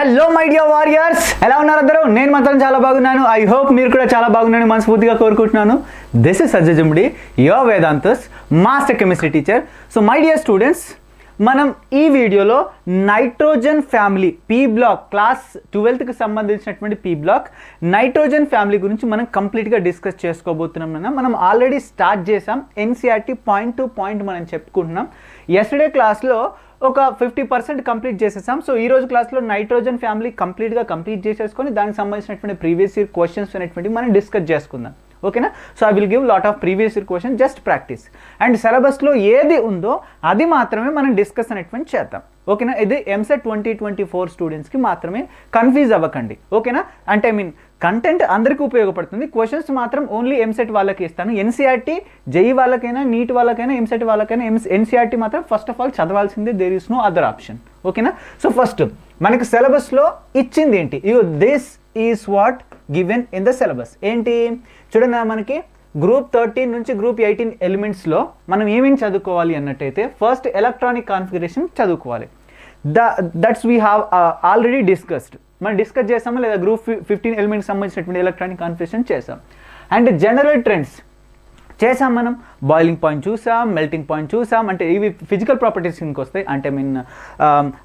Hello my dear warriors, ఎలా ఉన్నారు అందరూ? నేను మాత్రం చాలా బాగున్నాను. ఐ హోప్ మీరు కూడా చాలా బాగున్నారని మనస్ఫూర్తిగా కోరుకుంటున్నాను. దిస్ ఇస్ సజ్జ జుమ్డి, your Vedantu's master chemistry teacher. So my dear students, మనం ఈ వీడియోలో nitrogen family P block class 12కి సంబంధించినటువంటి పీ బ్లాక్ నైట్రోజన్ ఫ్యామిలీ గురించి మనం కంప్లీట్గా డిస్కస్ చేసుకోబోతున్నాం. మనం ఆల్రెడీ స్టార్ట్ చేసాం. ఎన్సీఆర్టీ పాయింట్ టు పాయింట్ మనం చెప్పుకుంటున్నాం. ఎస్టర్డే క్లాస్లో ఒక 50% కంప్లీట్ చేసేసాం. సో ఈ రోజు క్లాస్లో నైట్రోజన్ ఫ్యామిలీ కంప్లీట్ చేసేసుకొని దానికి సంబంధించినటువంటి ప్రీవియస్ ఇయర్ క్వశ్చన్స్ అనేటువంటివి మనం డిస్కస్ చేసుకుందాం. ఓకేనా? So I will give lot of previous year question, just practice. And సిలబస్లో ఏది ఉందో అది మాత్రమే మనం డిస్కస్ అనేటువంటి చేద్దాం. ఓకేనా? ఇది ఎంసెట్ 2024 స్టూడెంట్స్కి మాత్రమే, కన్ఫ్యూజ్ అవ్వకండి. ఓకేనా? అంటే ఐ మీన్ కంటెంట్ అందరికీ ఉపయోగపడుతుంది, క్వశ్చన్స్ మాత్రం ఓన్లీ ఎంసెట్ వాళ్ళకి ఇస్తాను. ఎన్సీఆర్టీ జేఈ వాళ్ళకైనా, నీట్ వాళ్ళకైనా, ఎంసెట్ వాళ్ళకైనా ఎన్సీఆర్టీ మాత్రం ఫస్ట్ ఆఫ్ ఆల్ చదవాల్సిందే. There is no other option. ఓకేనా? సో ఫస్ట్ మనకి సిలబస్లో ఇచ్చింది ఏంటి? This is what given in the syllabus. ఏంటి చూడండి, మనకి గ్రూప్ 13 నుంచి గ్రూప్ 18 ఎలిమెంట్స్లో మనం ఏమేమి చదువుకోవాలి అన్నట్టయితే, ఫస్ట్ ఎలక్ట్రానిక్ కాన్ఫిగరేషన్ చదువుకోవాలి. That's we have already discussed. మనం డిస్కస్ చేసామా లేదా? గ్రూప్ 15 ఎలిమెంట్స్ సంబంధించినటువంటి ఎలక్ట్రానిక్ కాన్ఫిగరేషన్ చేసాం. అండ్ జనరల్ ట్రెండ్స్ చేసాం. మనం బాయిలింగ్ పాయింట్ చూసాం, మెల్టింగ్ పాయింట్ చూసాం. అంటే ఇవి ఫిజికల్ ప్రాపర్టీస్ కిందకి వస్తాయి. అంటే మీన్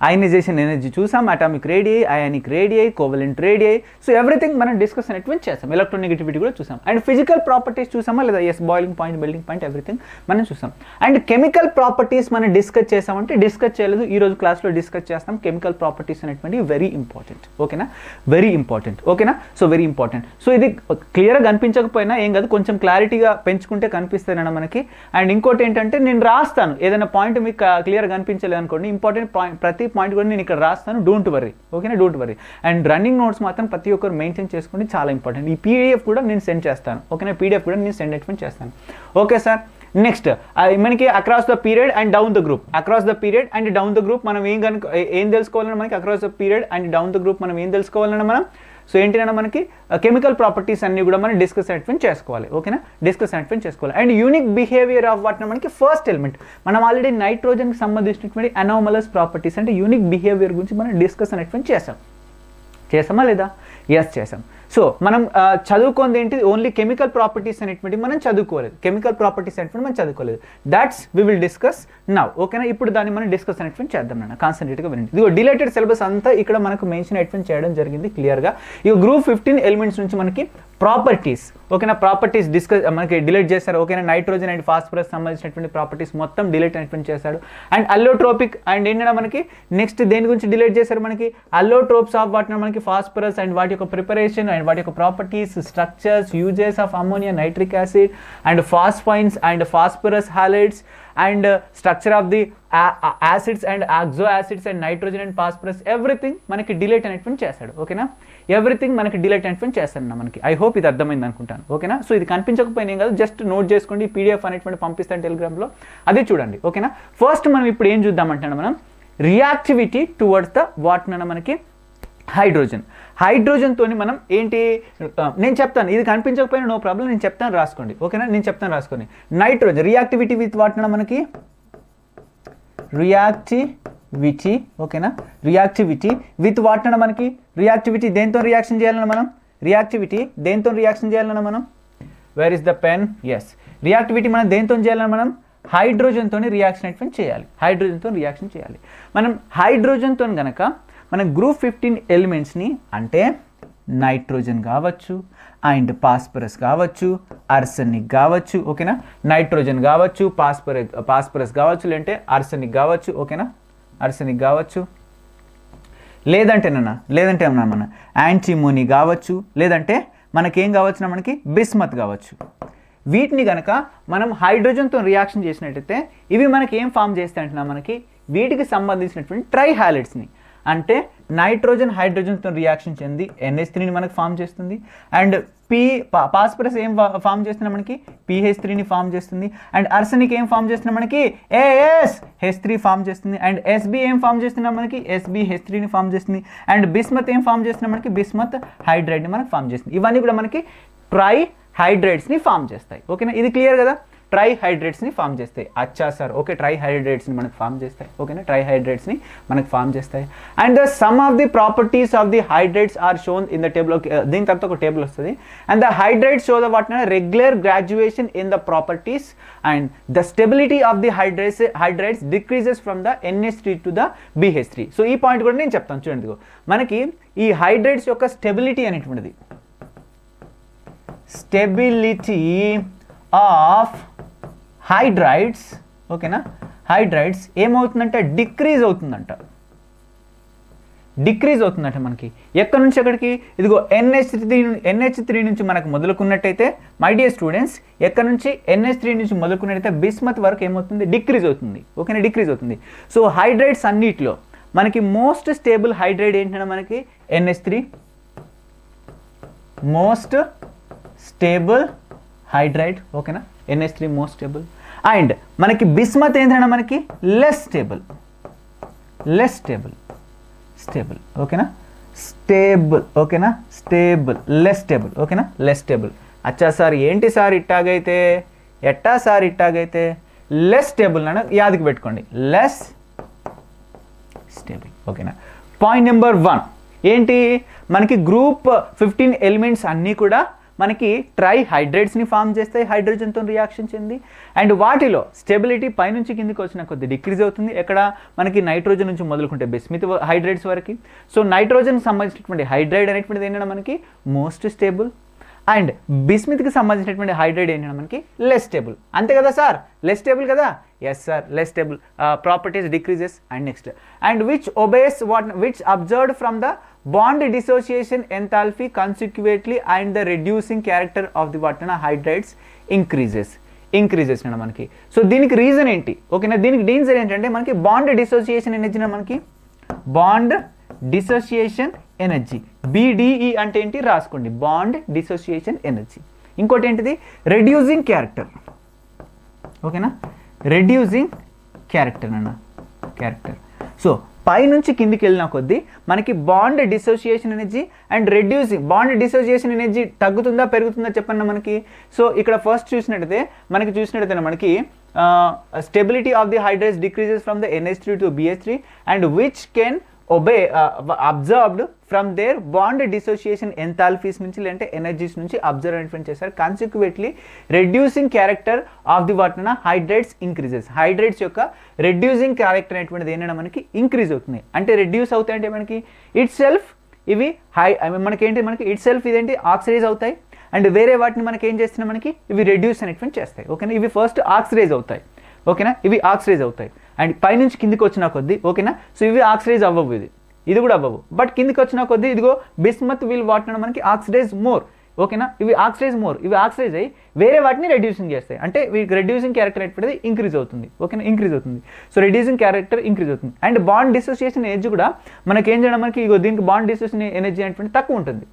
అయనైజేషన్ ఎనర్జీ చూసాం, atomic radii, ionic radii, covalent radii. So everything మనం డిస్కస్ అనేటువంటి చేసాం. ఎలక్ట్రోనెగటివిటీ కూడా చూసాం. అండ్ ఫిజికల్ ప్రాపర్టీస్ చూసామా లేదా? Yes, boiling point, melting point, everything మనం చూసాం. అండ్ కెమికల్ ప్రాపర్టీస్ మనం డిస్కస్ చేసామంటే డిస్కస్ చేయలేదు. ఈ రోజు క్లాస్లో డిస్కస్ చేస్తాం. కెమికల్ ప్రాపర్టీస్ అనేటువంటి వెరీ ఇంపార్టెంట్. ఓకేనా? Very important. ఓకేనా? So very important. సో ఇది క్లియర్గా కనిపించకపోయినా ఏం కాదు, కొంచెం క్లారిటీగా పెంచుకుంటే కనిపిస్తానన్న మనకి. అండ్ ఇంకోటి ఏంటంటే, నేను రాస్తాను ఏదైనా పాయింట్ మీకు క్లియర్గా కనిపించలేదు అనుకోండి, ఇంపార్టెంట్ పాయింట్ ప్రతి పాయింట్ కూడా నేను ఇక్కడ రాస్తాను. Don't worry. ఓకేనా? Don't worry. And running notes మాత్రం ప్రతి ఒక్కరు మెయింటైన్ చేసుకోండి, చాలా ఇంపార్టెంట్. ఈ పీడిఎఫ్ కూడా నేను సెండ్ చేస్తాను. ఓకేనా? పీడిఎఫ్ కూడా నేను సెండ్ చేస్తాను. Okay sir. నెక్స్ట్ మనకి across the period and down the group. Across the period and down the group మనం ఏం తెలుసుకోవాలన్నా మనకి across the period and down the group మనం ఏం తెలుసుకోవాలన్నా మనం, సో ఏంటంటే మనకి కెమికల్ ప్రాపర్టీస్ అన్ని కూడా మనం డిస్కస్ అనేటువంటి చేసుకోవాలి. ఓకేనా? డిస్కస్ అనేటువంటి చేసుకోవాలి. And unique behaviour of what మనకి ఫస్ట్ ఎలిమెంట్. మనం ఆల్రెడీ నైట్రోజన్కి సంబంధించినటువంటి అనామలస్ ప్రాపర్టీస్ అంటే యూనిక్ బిహేవియర్ గురించి మనం డిస్కస్ అనేటువంటి చేసామా లేదా? ఎస్, చేసాం. సో మనం చదువుకుంది ఏంటి? ఓన్లీ కెమికల్ ప్రాపర్టీస్ అనేటువంటి మనం చదువుకోలేదు. కెమికల్ ప్రాపర్టీస్ అనేటువంటి మనం చదువుకోలేదు. That's we will discuss now. ఓకేనా? ఇప్పుడు దాన్ని మనం డిస్కస్ అనేటువంటి చేద్దాం. నాన్న కాన్సన్ట్రేట్గా వినండి. ఇదిగో డిలేటెడ్ సిలబస్ అంతా ఇక్కడ మనకు మెన్షన్ అనేటువంటి చేయడం జరిగింది క్లియర్గా. ఇక గ్రూప్ 15 ఎలిమెంట్స్ నుంచి మనకి ప్రాపర్టీస్. ఓకేనా? ప్రాపర్టీస్ డిస్కస్ మనకి డిలీట్ చేశారు. ఓకేనా? నైట్రోజన్ అండ్ ఫాస్ఫరస్ సంబంధించినటువంటి ప్రాపర్టీస్ మొత్తం డిలీట్ అనేటువంటి చేశాడు. అండ్ అల్లోట్రోపిక్ అండ్ ఏంటంటే మనకి నెక్స్ట్ దేని గురించి డిలీట్ చేశారు? మనకి అల్లోట్రోప్స్ ఆఫ్ వాటిని మనకి ఫాస్ఫరస్ అండ్ వాటి యొక్క ప్రిపరేషన్ అండ్ వాటి యొక్క properties, structures, uses of ammonia, nitric acid and phosphines and phosphorus halides and structure of the acids and oxo acids and nitrogen and phosphorus, everything మనకి delete అనేటువంటి చేశాడు. ఓకేనా? ఎవ్రీథింగ్ మనకి delete అనేటువంటి చేస్తాను మనకి. ఐ హోప్ ఇది అర్థమైంది అనుకుంటాను. ఓకేనా? సో ఇది కనిపించకపోయినా ఏం కాదు, జస్ట్ నోట్ చేసుకోండి. పీడిఎఫ్ అనేటువంటి పంపిస్తాను టెలిగ్రామ్లో, అది చూడండి. ఓకేనా? ఫస్ట్ మనం ఇప్పుడు ఏం చూద్దామంటే మనం రియాక్టివిటీ టువర్డ్స్ ద వాట్ మనకి హైడ్రోజన్. హైడ్రోజన్తో మనం ఏంటి నేను చెప్తాను. ఇది కనిపించకపోయినా నో ప్రాబ్లం, నేను చెప్తాను, రాసుకోండి. ఓకేనా? నేను చెప్తాను, రాసుకోండి. నైట్రోజన్ రియాక్టివిటీ విత్ వాట్ మనకి రియాక్టివిటీ. ఓకేనా? రియాక్టివిటీ విత్ వాట్ మనకి రియాక్టివిటీ దేంతో రియాక్షన్ చేయాలన్నా మనం? రియాక్టివిటీ దేంతో రియాక్షన్ చేయాలన్నా మనం? Where is the pen? Yes, reactivity మనం దేంతో చేయాలన్నా మనం? హైడ్రోజన్తో రియాక్షన్ అనేటువంటి చేయాలి. హైడ్రోజన్తో రియాక్షన్ చేయాలి. మనం హైడ్రోజన్తో కనుక మనం గ్రూప్ 15 ఎలిమెంట్స్ని అంటే నైట్రోజన్ కావచ్చు అండ్ ఫాస్ఫరస్ కావచ్చు, ఆర్సెనిక్ కావచ్చు. ఓకేనా? నైట్రోజన్ కావచ్చు, ఫాస్ఫరస్ కావచ్చు, లేదంటే ఆర్సెనిక్ కావచ్చు. ఓకేనా? ఆర్సెనిక్ కావచ్చు, లేదంటే మన యాంటీమోనీ కావచ్చు, లేదంటే మనకేం కావచ్చు మనకి బిస్మత్ కావచ్చు. వీటిని కనుక మనం హైడ్రోజన్తో రియాక్షన్ చేసినట్టయితే ఇవి మనకి ఏం ఫామ్ చేస్తాయి అంటున్నా మనకి వీటికి సంబంధించినటువంటి ట్రైహాలిడ్స్ని. అంటే నైట్రోజన్ హైడ్రోజన్తో రియాక్షన్ చెంది NH3ని మనకు ఫామ్ చేస్తుంది. అండ్ ఫాస్ఫరస్ ఏం ఫామ్ చేస్తున్నా మనకి? PH3ని ఫామ్ చేస్తుంది. అండ్ ఆర్సెనిక్ ఏం ఫామ్ చేస్తున్నా మనకి? AsH3 ఫామ్ చేస్తుంది. అండ్ Sb ఏం ఫామ్ చేస్తున్నా మనకి? SbH3ని ఫామ్ చేస్తుంది. అండ్ బిస్మత్ ఏం ఫామ్ చేస్తున్నా మనకి? బిస్మత్ హైడ్రైడ్ని మనకు ఫామ్ చేస్తుంది. ఇవన్నీ కూడా మనకి ట్రై హైడ్రైడ్స్ని ఫామ్ చేస్తాయి. ఓకేనా? ఇది క్లియర్ కదా? ట్రైహైడ్రేట్స్ని ఫామ్ చేస్తాయి. అచ్చా సార్ ఓకే, ట్రైహైడ్రేట్స్ని మనకు ఫామ్ చేస్తాయి. ఓకేనా, ట్రైహైడ్రేట్స్ని మనకు ఫామ్ చేస్తాయి. And the sum of the properties of the hydrides are shown in the table. దీని తర్వాత ఒక టేబుల్ వస్తుంది. And the hydrides show the what regular graduation in the properties and the stability of the hydrides decreases from the NH3 to the BH3. So ఈ point కూడా నేను చెప్తాను చూడండి. మనకి ఈ హైడ్రేట్స్ యొక్క స్టెబిలిటీ అనేటువంటిది, స్టెబిలిటీ ఆఫ్ హైడ్రైడ్స్, ఓకేనా, హైడ్రైడ్స్ ఏమవుతుందంటే డిక్రీజ్ అవుతుందంట. మనకి ఎక్కడి నుంచి ఎక్కడికి, ఇదిగో NH3 నుంచి మనకు మొదలుకున్నట్టయితే మై డియర్ స్టూడెంట్స్, ఎక్కడి నుంచి NH3 నుంచి మొదలుకున్నట్టయితే బిస్మత్ వరకు ఏమవుతుంది, డిక్రీజ్ అవుతుంది. ఓకేనా, డిక్రీజ్ అవుతుంది. సో హైడ్రైడ్స్ అన్నిట్లో మనకి మోస్ట్ స్టేబుల్ హైడ్రైడ్ ఏంటంటే మనకి NH3, మోస్ట్ స్టేబుల్ హైడ్రైడ్. ఓకేనా, NH3 మోస్ట్ స్టేబుల్. అండ్ మనకి బిస్మత్ ఏంటంటే మనకి లెస్ స్టేబుల్. ఓకేనా, స్టేబుల్. ఓకేనా, స్టేబుల్, లెస్ స్టేబుల్. ఓకేనా, లెస్ స్టేబుల్. అచ్చా సార్ ఏంటి సార్ ఇట్టాగైతే, ఎట్టా సార్ ఇట్టాగైతే, లెస్ స్టేబుల్ అని యాదకి పెట్టుకోండి, లెస్ స్టేబుల్. ఓకేనా, పాయింట్ నెంబర్ 1 ఏంటి, మనకి గ్రూప్ 15 ఎలిమెంట్స్ అన్నీ కూడా మనకి ట్రైహైడ్రేట్స్ని ఫామ్ చేస్తాయి హైడ్రోజన్తో రియాక్షన్ చెంది. అండ్ వాటిలో స్టెబిలిటీ పైనుంచి కిందికి వచ్చిన కొద్ది డిక్రీజ్ అవుతుంది. ఎక్కడ మనకి నైట్రోజన్ నుంచి మొదలుకుంటే బిస్మిత్ హైడ్రైడ్స్ వరకు. సో నైట్రోజన్కి సంబంధించినటువంటి హైడ్రైడ్ అనేటువంటిది ఏంటంటే మనకి మోస్ట్ స్టేబుల్. అండ్ బిస్మిత్కి సంబంధించినటువంటి హైడ్రైడ్ ఏంటంటే మనకి లెస్ స్టేబుల్. అంతే కదా సార్, లెస్ స్టేబుల్ కదా, yes sir, less stable, properties decreases. And next, and which observed from the bond dissociation enthalpy consecutively and the reducing character of the what hydrides increases అన్న మనకి. So దీనికి reason ఏంటి, ఓకేనా, దీనికి reason ఏంటంటే మనకి bond dissociation energy, మనకి bond dissociation energy, BDE అంటే ఏంటి రాసుకోండి, బాండ్ డిసోసియేషన్ ఎనర్జీ. ఇంకోటి ఏంటిది, రెడ్యూసింగ్ క్యారెక్టర్. ఓకేనా, రెడ్యూసింగ్ క్యారెక్టర్ అన్న, క్యారెక్టర్. సో పైనుంచి కిందికి వెళ్ళిన కొద్దీ మనకి bond dissociation energy and reducing, bond dissociation energy తగ్గుతుందా పెరుగుతుందా చెప్పండి మనకి. సో ఇక్కడ ఫస్ట్ చూసినట్టయితే మనకి stability of the hydrides decreases from the NH3 to BH3 and which can observed from their bond dissociation enthalpies నుంచి లేదంటే ఎనర్జీస్ నుంచి అబ్జర్వ్ చేశారు. Consequently reducing character of the what hydrates increases. Hydrates యొక్క reducing character అనేటువంటిది ఏంటంటే మనకి increase అవుతుంది. అంటే రెడ్యూస్ అవుతాయంటే మనకి ఇట్ సెల్ఫ్ ఇవి మనకి ఇట్ సెల్ఫ్ ఇదేంటి ఆక్సిడైజ్ అవుతాయి. అండ్ వేరే వాటిని మనకి ఏం చేస్తున్నాయి, మనకి ఇవి రెడ్యూస్ అనేటువంటి చేస్తాయి. ఓకేనా, ఇవి ఫస్ట్ ఆక్సిడైజ్ అవుతాయి. ఓకేనా, ఇవి ఆక్సిడైజ్ అవుతాయి అండ్ పైనుంచి కిందికి వచ్చిన కొద్దీ. ఓకేనా, సో ఇవి ఆక్సిడైజ్ అవ్వవు, ఇది కూడా అవ్వవు. బట్ కిందికి వచ్చిన కొద్దీ ఇదిగో బిస్మత్ విల్ వాటిని మనకి ఆక్సిడైజ్ మోర్. ఓకేనా, ఇవి ఆక్సిడైజ్ అయ్యి వేరే వాటిని రెడ్యూసింగ్ చేస్తాయి. అంటే వీటికి రెడ్యూసింగ్ క్యారెక్టర్ అనేది ఇంక్రీజ్ అవుతుంది. ఓకేనా, ఇంక్రీజ్ అవుతుంది. సో రెడ్యూసింగ్ క్యారెక్టర్ ఇంక్రీజ్ అవుతుంది. అండ్ బాండ్ డిసోసియేషన్ ఎనర్జీ కూడా మనకి ఏం చేయడం, మనకి ఇగో దీనికి బాండ్ డిసోసియేషన్ ఎనర్జీ అనేటువంటి తక్కువ ఉంటుంది.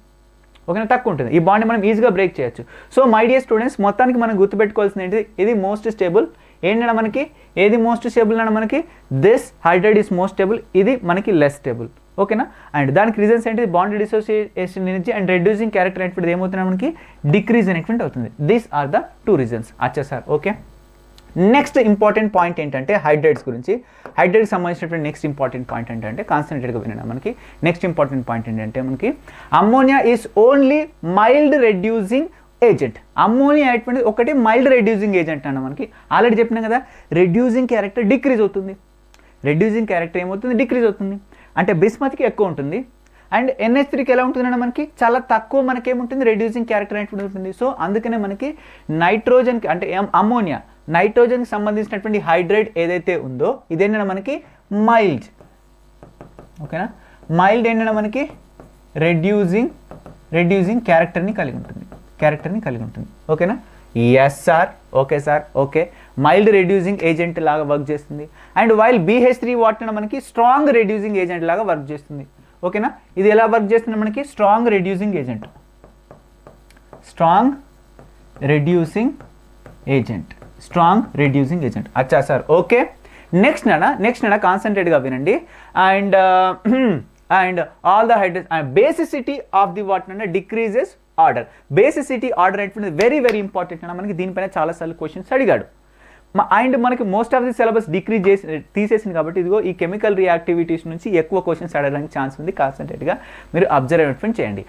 ఓకేనా, తక్కువ ఉంటుంది. ఈ బాండ్ మనం ఈజీగా బ్రేక్ చేయొచ్చు. సో మై డియర్ స్టూడెంట్స్, మొత్తానికి మనం గుర్తుపెట్టుకోవాల్సింది ఏంటి, ఇది మోస్ట్ స్టేబుల్. ఏంటంటే మనకి ఏది మోస్ట్ స్టేబుల్ అంటే మనకి this hydride is most stable, ఇది మనకి లెస్ స్టేబుల్. ఓకేనా, అండ్ దానికి రీజన్స్ ఏంటి, bond dissociation energy and reducing character అనేటువంటిది ఏమవుతుంది మనకి డిక్రీజ్ అనేటువంటి అవుతుంది. These are the 2 reasons. అచ్చా sir okay. Next important point ఏంటంటే హైడ్రైడ్స్ గురించి, హైడ్రైడ్కి సంబంధించినటువంటి నెక్స్ట్ ఇంపార్టెంట్ పాయింట్ ఏంటంటే కాన్సన్ట్రేట్గా వినండి మనకి. నెక్స్ట్ ఇంపార్టెంట్ పాయింట్ ఏంటంటే మనకి ammonia is only mild reducing agent. Ammonia అనేటువంటి ఒకటి మైల్డ్ రెడ్యూసింగ్ ఏజెంట్ అన్న మనకి ఆల్రెడీ చెప్పినాం కదా, రెడ్యూసింగ్ క్యారెక్టర్ డిక్రీజ్ అవుతుంది. రెడ్యూసింగ్ క్యారెక్టర్ ఏమవుతుంది, డిక్రీజ్ అవుతుంది. అంటే బిస్మత్కి ఎక్కువ ఉంటుంది అండ్ NH3కి ఎలా ఉంటుందంటే మనకి చాలా తక్కువ మనకి ఏముంటుంది, రెడ్యూసింగ్ క్యారెక్టర్ అనేటువంటి ఉంటుంది. సో అందుకనే మనకి నైట్రోజన్కి అంటే అమ్మోనియా నైట్రోజన్కి సంబంధించినటువంటి హైడ్రైడ్ ఏదైతే ఉందో ఇదేంటంటే మనకి మైల్డ్. ఓకేనా, మైల్డ్ ఏంటంటే మనకి రెడ్యూసింగ్ క్యారెక్టర్ని కలిగి ఉంటుంది. ఓకేనా, yes sir, okay sir, okay. Mild reducing agent లాగా వర్క్ చేస్తుంది. అండ్ వైల్ BH3 వాటిని మనకి స్ట్రాంగ్ రెడ్యూసింగ్ ఏజెంట్ లాగా వర్క్ చేస్తుంది. ఓకేనా, ఇది ఎలా వర్క్ చేస్తుంది మనకి, స్ట్రాంగ్ రెడ్యూసింగ్ ఏజెంట్. అచ్చా సార్ ఓకే. నెక్స్ట్ నడా కాన్సన్ట్రేట్గా వినండి. And all the hydrides basicity of the what decreases order. Basicity order అనేటువంటిది వెరీ వెరీ ఇంపార్టెంట్ అన్న, మనకి దీనిపైన చాలాసార్లు క్వశ్చన్స్ అడిగాడు. అండ్ మనకి most of the syllabus decrease తీసేసింది కాబట్టి ఇదిగో ఈ కెమికల్ రియాక్టివిటీస్ నుంచి ఎక్కువ క్వశ్చన్స్ అడగడానికి ఛాన్స్ ఉంది. కాన్సన్ట్రేట్గా మీరు అబ్జర్వ్ చేయండి.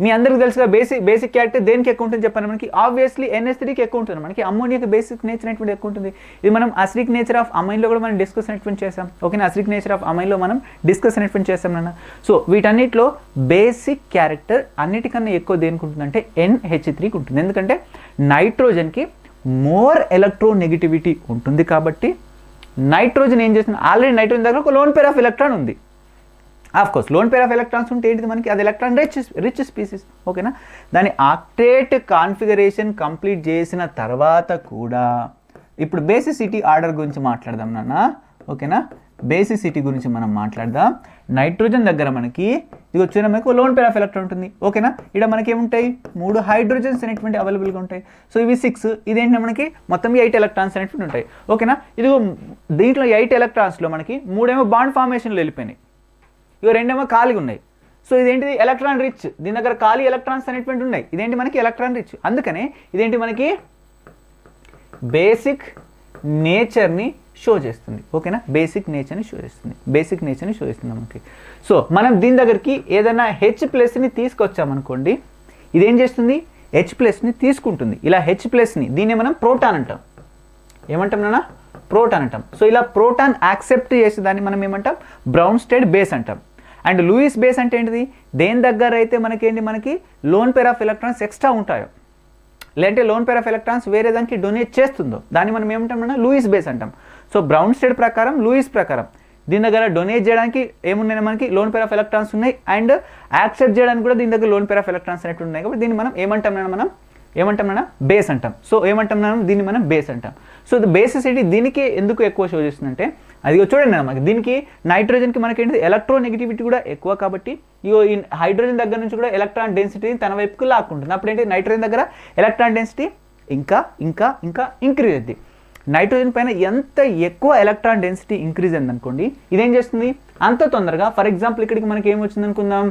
మీ అందరికీ తెలుసుగా బేసిక్ క్యారెక్టర్ దేనికి ఎక్కువ ఉంటుంది చెప్పండి. మనకి ఆబ్వియస్లీ NH3కి ఎక్కువ ఉంటుంది. మనకి అమ్మోనియాకి బేసిక్ నేచర్ అనేటువంటి ఎక్కువ ఉంటుంది. ఇది మనం అసిడిక్ నేచర్ ఆఫ్ అమైన్లో కూడా మనం డిస్కస్ అనేటువంటి చేసాం. ఓకేనా, అసిడిక్ నేచర్ ఆఫ్ అమైన్లో మనం డిస్కస్ అనేటువంటి చేసాం నాన్న. సో వీటన్నిటిలో బేసిక్ క్యారెక్టర్ అన్నిటికన్నా ఎక్కువ దేనికి ఉంటుందంటే NH3కి ఉంటుంది. ఎందుకంటే నైట్రోజన్కి మోర్ ఎలక్ట్రోనెగటివిటీ ఉంటుంది కాబట్టి నైట్రోజన్ ఏం చేస్తుంది, ఆల్రెడీ నైట్రోజన్ దగ్గర ఒక లోన్ పేర్ ఆఫ్ ఎలక్ట్రాన్ ఉంది. Of course lone pair of electrons ఉంటే ఏంటిది మనకి అది ఎలక్ట్రాన్ రిచ్ స్పీసీస్. ఓకేనా, దాని ఆక్టేట్ కాన్ఫిగరేషన్ కంప్లీట్ చేసిన తర్వాత కూడా ఇప్పుడు బేసిసిటీ ఆర్డర్ గురించి మాట్లాడదాం నాన్న. ఓకేనా, బేసిసిటీ గురించి మనం మాట్లాడదాం. నైట్రోజన్ దగ్గర మనకి ఇది వచ్చిన మనకు లోన్ పేర్ ఆఫ్ ఎలక్ట్రాన్ ఉంటుంది. ఓకేనా, ఇక్కడ మనకి ఏముంటాయి 3 హైడ్రోజన్స్ అనేటువంటి అవైలబుల్గా ఉంటాయి. సో ఇవి 6, ఇదేంటి మనకి మొత్తం 8 ఎలక్ట్రాన్స్ అనేటువంటి ఉంటాయి. ఓకేనా, ఇది దీంట్లో 8 ఎలక్ట్రాన్స్లో మనకి 3 బాండ్ ఫార్మేషన్లో వెళ్ళిపోయినాయి, ఇవి 2 ఖాళీగా ఉన్నాయి. సో ఇదేంటిది ఎలక్ట్రాన్ రిచ్, దీని దగ్గర ఖాళీ ఎలక్ట్రాన్స్ అనేటువంటి ఉన్నాయి. ఇదేంటి మనకి ఎలక్ట్రాన్ రిచ్, అందుకనే ఇదేంటి మనకి బేసిక్ నేచర్ని షో చేస్తుంది. ఓకేనా, బేసిక్ నేచర్ని షో చేస్తుంది మనకి. సో మనం దీని దగ్గరికి ఏదైనా H+ని తీసుకొచ్చామనుకోండి, ఇదేం చేస్తుంది H+ని తీసుకుంటుంది. ఇలా H+ని దీన్ని మనం ప్రోటాన్ అంటాం. ఏమంటాం నాన్న, ప్రోటాన్ అంటాం. సో ఇలా ప్రోటాన్ యాక్సెప్ట్ చేసే దాన్ని మనం ఏమంటాం, బ్రౌన్స్టెడ్ బేస్ అంటాం. అండ్ లూయిస్ బేస్ అంటే ఏంటిది, దేని దగ్గర అయితే మనకి lone pair of electrons extra ఉంటాయో, లేదంటే లోన్ పేర్ ఆఫ్ ఎలక్ట్రాన్స్ వేరే దానికి డొనేట్ చేస్తుందో దాన్ని మనం ఏమంటాం అన్న, లూయిస్ బేస్ అంటాం. సో బ్రౌన్స్టెడ్ ప్రకారం, లూయిస్ ప్రకారం దీని దగ్గర డొనేట్ చేయడానికి ఏమున్నాయి మనకి లోన్ పేర్ ఆఫ్ ఎలక్ట్రాన్స్ ఉన్నాయి, అండ్ యాక్సెప్ట్ చేయడానికి కూడా దీని దగ్గర లోన్ పేర్ ఆఫ్ ఎలక్ట్రాన్స్ అనేవి ఉన్నాయి. కాబట్టి దీన్ని మనం ఏమంటాం బేస్ అంటాం. సో దీన్ని మనం బేస్ అంటాం. సో బేసిసిటీ దీనికి ఎందుకు ఎక్కువ షో చేస్తుందంటే, అది చూడండి మనకి దీనికి నైట్రోజన్కి మనకి ఏంటి ఎలక్ట్రోనెగటివిటీ కూడా ఎక్కువ కాబట్టి ఈ హైడ్రోజన్ దగ్గర నుంచి కూడా ఎలక్ట్రాన్ డెన్సిటీని తన వైపుకు లాక్కుంటుంది. అప్పుడు ఏంటి నైట్రోజన్ దగ్గర ఎలక్ట్రాన్ డెన్సిటీ ఇంకా ఇంక్రీజ్ అవుతుంది. నైట్రోజన్ పైన ఎంత ఎక్కువ ఎలక్ట్రాన్ డెన్సిటీ ఇంక్రీజ్ అయింది అనుకోండి, ఇదేం చేస్తుంది అంత తొందరగా, ఫర్ ఎగ్జాంపుల్ ఇక్కడికి మనకి ఏమొచ్చింది అనుకుందాం,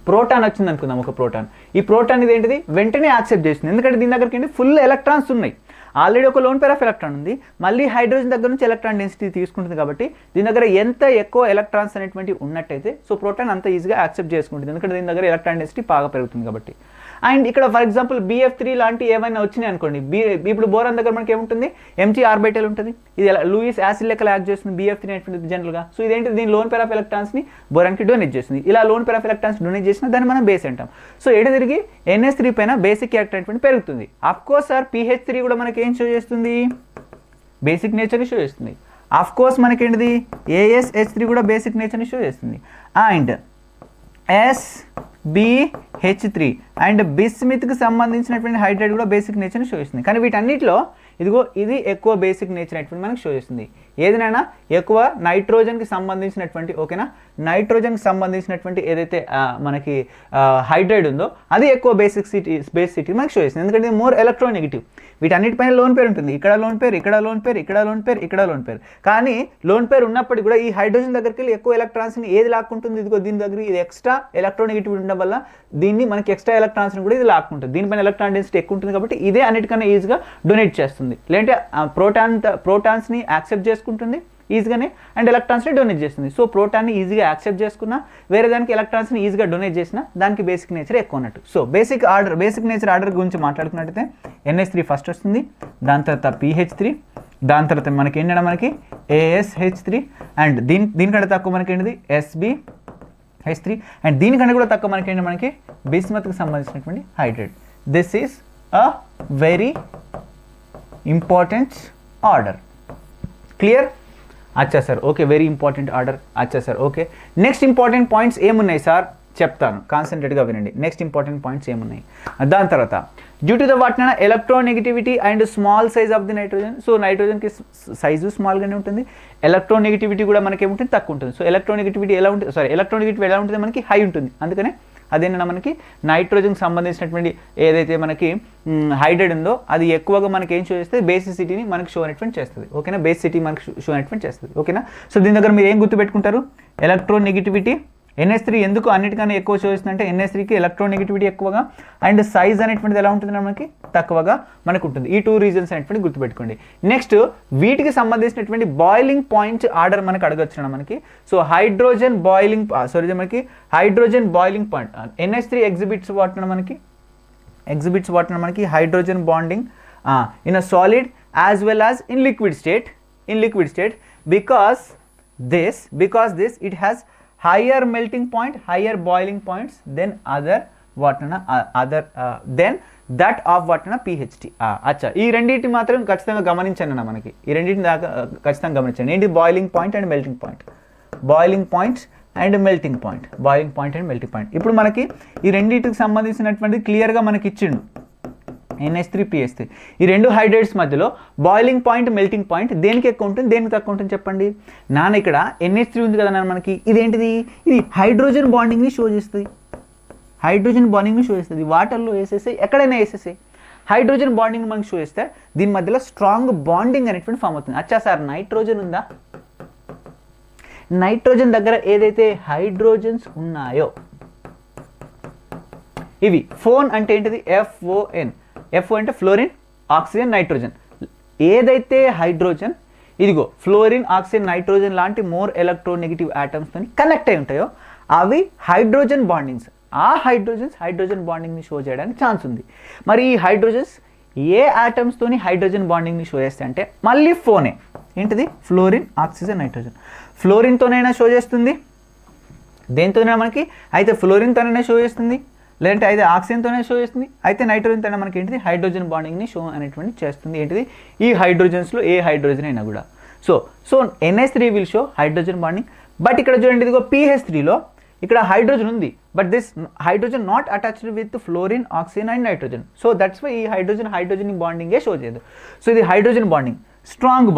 ప్రోటాన్ వచ్చింది అనుకుందాం, ఒక ప్రోటాన్. ఈ ప్రోటాన్ ఇది ఏంటిది వెంటనే యాక్సెప్ట్ చేస్తుంది, ఎందుకంటే దీని దగ్గరికి ఏంటి ఫుల్ ఎలక్ట్రాన్స్ ఉన్నాయి, ఆల్రెడీ ఒక లోన్ పేర్ ఆఫ్ ఎలక్ట్రాన్ ఉంది, మళ్ళీ హైడ్రోజన్ దగ్గర నుంచి ఎలక్ట్రాన్ డెన్సిటీ తీసుకుంటుంది. కాబట్టి దీని దగ్గర ఎంత ఎక్కువ ఎలక్ట్రాన్స్ అనేటువంటి ఉన్నట్టయితే సో ప్రోటాన్ అంత ఈజీగా యాక్సెప్ట్ చేసుకుంటుంది, ఎందుకంటే దీని దగ్గర ఎలక్ట్రాన్ డెన్సిటీ బాగా పెరుగుతుంది కాబట్టి. అండ్ ఇక్కడ ఫర్ ఎగ్జాంపుల్ BF3 లాంటి ఏమైనా వచ్చినాయి అనుకోండి, ఇప్పుడు బోరాన్ దగ్గర మనకి ఏముంటుంది Mg ఆర్బిటల్ ఉంటుంది, ఇది లూయిస్ యాసిడ్ లెక్కలు యాక్ట్ చేస్తుంది BF3 అనేటువంటి జనరల్గా. సో ఇదేంటి దీని లోన్ పేర్ ఆఫ్ ఎలక్ట్రాన్స్ని బోరాన్కి డొనేట్ చేస్తుంది. ఇలా lone pair of electrons donate చేసినా దాన్ని మనం బేస్ అంటాం. సో ఎడ తిరిగి NH3 పైన బేసిక్ క్యారెక్టర్ అనేటువంటి పెరుగుతుంది. అఫ్ కోర్స్ సార్ pH3 కూడా మనకి ఏం షో చేస్తుంది, బేసిక్ నేచర్ని షో చేస్తుంది. అఫ్ కోర్స్ మనకి ఏంటిది ASH3 కూడా బేసిక్ నేచర్ని షో చేస్తుంది. అండ్ SbH3 అండ్ బిస్మిత్కి సంబంధించినటువంటి హైడ్రేట్ కూడా బేసిక్ నేచర్ని షో చేస్తుంది. కానీ వీటన్నిటిలో ఇదిగో ఇది ఎక్కువ బేసిక్ నేచర్ అనేటువంటి మనకి షో చేస్తుంది. ఏదైనా ఎక్కువ నైట్రోజన్కి సంబంధించినటువంటి, ఓకేనా, నైట్రోజన్కి సంబంధించినటువంటి ఏదైతే మనకి హైడ్రేట్ ఉందో అది ఎక్కువ బేసిసిటీ మనకి షో చేస్తుంది, ఎందుకంటే మోర్ ఎలక్ట్రోనెగటివ్. వీటన్నిటిపైన లోన్ పేర్ ఉంటుంది, ఇక్కడ లోన్ పేర్, ఇక్కడ లోన్ పేర్, ఇక్కడ లోన్ పేర్, ఇక్కడ లోన్ పేర్. కానీ లోన్ పేర్ ఉన్నప్పటికీ కూడా ఈ హైడ్రోజన్ దగ్గరికి వెళ్ళి ఎక్కువ ఎలక్ట్రాన్స్ని ఏది లాక్కుంటుంది, ఇదిగో దీని దగ్గర ఇది ఎక్స్ట్రా ఎలక్ట్రోనెగటివ్ ఉండడం వల్ల దీన్ని మనకి ఎక్స్ట్రా ఎలక్ట్రాన్స్ని కూడా ఇది లాక్కుంటుంది. దీనిపైన ఎలక్ట్రాన్ డెన్సిటీ ఎక్కువ ఉంటుంది కాబట్టి ఇదే అన్నిటికన్నా ఈజీగా డొనేట్ చేస్తుంది, లేదంటే ప్రోటాన్స్ని యాక్సెప్ట్ చేసుకుంటుంది ఈజీగానే అండ్ ఎలక్ట్రాన్స్ని డొనేట్ చేస్తుంది. సో ప్రోటాన్ని ఈజీగా యాక్సెప్ట్ చేసుకున్నా వేరే దానికి ఎలక్ట్రాన్స్ని ఈజీగా డొనేట్ చేసినా దానికి బేసిక్ నేచర్ ఎక్కువ ఉన్నట్టు. సో బేసిక్ నేచర్ ఆర్డర్ గురించి మాట్లాడుకున్నట్టయితే NH3 ఫస్ట్ వస్తుంది, దాని తర్వాత pH3, దాని తర్వాత మనకి ఏంటంటే మనకి ASH3, అండ్ దీనికంటే తక్కువ మనకి ఏంటిది SbH3, అండ్ దీనికంటే కూడా తక్కువ మనకి ఏంటంటే మనకి బిస్మత్కి సంబంధించినటువంటి hydrate. This is a very important order. Clear? అచ్చా sir, okay, very important order. అచ్చా sir, okay. Next important points ఏమున్నాయి సార్ చెప్తాను, కాన్సన్ట్రేట్గా వినండి. నెక్స్ట్ ఇంపార్టెంట్ పాయింట్స్ ఏమున్నాయి, దాని తర్వాత డ్యూ టు ద వాటిన electronegativity and small size of the nitrogen. So నైట్రోజన్కి సైజు స్మాల్గానే ఉంటుంది, ఎలక్ట్రోనెగటివిటీ కూడా మనకి ఏముంటుంది తక్కువ ఉంటుంది. సో ఎలక్ట్రోనెగటివిటీ ఎలా ఉంటుంది మనకి హై ఉంటుంది, అందుకనే అదేనా మనకి నైట్రోజన్కి సంబంధించినటువంటి ఏదైతే మనకి హైడ్రేట్ ఉందో అది ఎక్కువగా మనకి ఏం షో చేస్తుంది, బేసిసిటీని మనకి షో అనేటువంటి చేస్తుంది. ఓకేనా, బేసిసిటీ మనకి షో అనేటువంటి చేస్తుంది. ఓకేనా, సో దీని దగ్గర మీరు ఏం గుర్తుపెట్టుకుంటారు, ఎలక్ట్రోనెగటివిటీ NH3 ఎందుకు అన్నిటికన్నా ఎక్కువ షో చేస్తుందంటే NH3కి ఎలక్ట్రోనెగటివిటీ ఎక్కువగా అండ్ సైజ్ అనేటువంటిది ఎలా ఉంటుంది మనకి తక్కువగా మనకు ఉంటుంది. ఈ 2 రీజన్స్ అనేటువంటి గుర్తుపెట్టుకోండి. నెక్స్ట్ వీటికి సంబంధించినటువంటి బాయిలింగ్ పాయింట్ ఆర్డర్ మనకి అడగొచ్చు మనకి. సో హైడ్రోజన్ బాయిలింగ్ మనకి hydrogen boiling point NH3 exhibits వాటిన మనకి hydrogen bonding in a solid as well as in liquid state because this it has higher melting point, higher boiling points than than that of PHT. అచ్చా ఈ రెండింటిని మాత్రం ఖచ్చితంగా గమనించండి అన్న మనకి. ఈ రెండింటిని దాకా ఖచ్చితంగా గమనించండి. ఏంటి boiling point and melting point, ఇప్పుడు మనకి ఈ రెండింటికి సంబంధించినటువంటి క్లియర్గా మనకి ఇచ్చిండు NH3 PH3. ఈ రెండు హైడ్రేట్స్ మధ్యలో బాయిలింగ్ పాయింట్ మెల్టింగ్ పాయింట్ దేనికి ఎక్కువ ఉంటుంది దేనికి తక్కువ ఉంటుంది చెప్పండి. ఇక్కడ NH3 ఉంది కదా మనకి, ఇదేంటిది, ఇది హైడ్రోజన్ బాండింగ్ని షో చేస్తుంది. వాటర్లో వేసేసి ఎక్కడైనా వేసేసి హైడ్రోజన్ బాండింగ్ మనకి షో చేస్తే దీని మధ్యలో స్ట్రాంగ్ బాండింగ్ అనేటువంటి ఫామ్ అవుతుంది. అచ్చా సార్ నైట్రోజన్ ఉందా, నైట్రోజన్ దగ్గర ఏదైతే హైడ్రోజన్స్ ఉన్నాయో ఇవి ఫోన్ అంటే ఏంటిది FON, FO అంటే ఫ్లోరిన్ ఆక్సిజన్ నైట్రోజన్. ఏదైతే హైడ్రోజన్ ఇదిగో ఫ్లోరిన్ ఆక్సిజన్ నైట్రోజన్ లాంటి మోర్ ఎలక్ట్రోనెగటివ్ ఆటమ్స్తో కనెక్ట్ అయి ఉంటాయో అవి హైడ్రోజన్ బాండింగ్స్. ఆ హైడ్రోజన్ బాండింగ్ని షో చేయడానికి ఛాన్స్ ఉంది. మరి ఈ హైడ్రోజన్స్ ఏ ఆటమ్స్తోని హైడ్రోజన్ బాండింగ్ని షో చేస్తాయి అంటే మళ్ళీ ఫోనే. ఏంటిది, ఫ్లోరిన్ ఆక్సిజన్ నైట్రోజన్. ఫ్లోరిన్తోనైనా షో చేస్తుంది, దేనితోనైనా మనకి అయితే ఫ్లోరిన్తోనైనా షో చేస్తుంది, లేదంటే అయితే ఆక్సిజన్తోనే షో చేస్తుంది, అయితే నైట్రోజన్తోనే మనకి ఏంటిది హైడ్రోజన్ బాండింగ్ని షో అనేటువంటి చేస్తుంది. ఏంటిది, ఈ హైడ్రోజన్స్లో ఏ హైడ్రోజన్ అయినా కూడా. So NH3 will show hydrogen bonding. But ఇక్కడ చూడండి, ఇదిగో PH3లో ఇక్కడ హైడ్రోజన్ ఉంది, but this hydrogen not attached with fluorine oxygen and nitrogen. So that's why ఈ హైడ్రోజన్ బాండింగే షో చేయదు. సో ఇది హైడ్రోజన్ బాండింగ్, స్ట్రాంగ్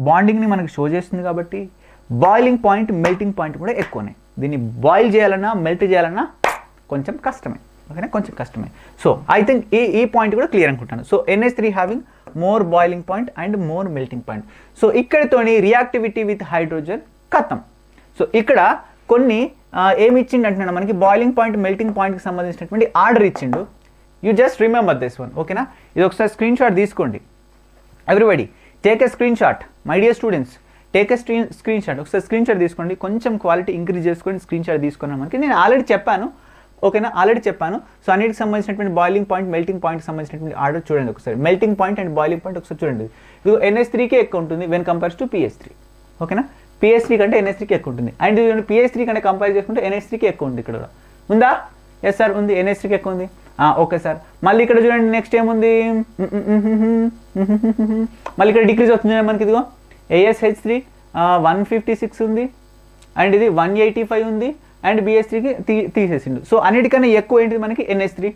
బాండింగ్ని మనకి షో చేస్తుంది. కాబట్టి బాయిలింగ్ పాయింట్ మెల్టింగ్ పాయింట్ కూడా ఎక్కువనే. దీన్ని బాయిల్ చేయాలన్నా మెల్ట్ చేయాలన్నా కొంచెం కష్టమే, ఓకేనా, కొంచెం కష్టమే. సో ఐ థింక్ ఈ పాయింట్ కూడా క్లియర్ అనుకుంటాను. So NH3 having more boiling point and more melting point. So ఇక్కడతోని రియాక్టివిటీ విత్ హైడ్రోజన్ ఖతం. సో ఇక్కడ కొన్ని ఏమి ఇచ్చిండు అంటున్నాడు మనకి, బాయిలింగ్ పాయింట్ మెల్టింగ్ పాయింట్కి సంబంధించినటువంటి ఆర్డర్ ఇచ్చిండు. You just remember this one, ఓకేనా. ఇది ఒకసారి స్క్రీన్ షాట్ తీసుకోండి. Everybody take a screen shot, my dear students, take a screen shot. ఒకసారి స్క్రీన్ షాట్ తీసుకోండి, కొంచెం క్వాలిటీ ఇంక్రీజ్ చేసుకోండి. స్క్రీన్ షాట్ తీసుకున్నాం మనకి, నేను ఆల్రెడీ చెప్పాను, ఓకేనా, సో అన్నిటికి సంబంధించినటువంటి బాయిలింగ్ పాయింట్ మెల్టింగ్ పాయింట్కి సంబంధించినటువంటి ఆర్డర్ చూడండి ఒకసారి. Melting point and boiling point ఒకసారి చూడండి. ఇది NH3కే ఎక్కువ ఉంటుంది వెన్ కంపేర్స్ టు PH3, ఓకేనా. PH3 కంటే NH3కి ఎక్కువ ఉంటుంది. అండ్ PH3 కంటే కంపేర్ చేసుకుంటే NH3కి ఎక్కువ ఉంది. ఇక్కడ కూడా ఉందా? ఎస్ సార్ ఉంది, NH3కి ఎక్కువ ఉంది. Okay sir. మళ్ళీ ఇక్కడ చూడండి, నెక్స్ట్ ఏముంది, మళ్ళీ ఇక్కడ డిక్రీజ్ అవుతుంది మనకి. ఇదిగో ASH3 156 ఉంది, అండ్ ఇది 185 ఉంది, అండ్ BH3కి తీసేసిండు. సో అన్నిటికన్నా ఎక్కువ ఏంటిది మనకి NH3.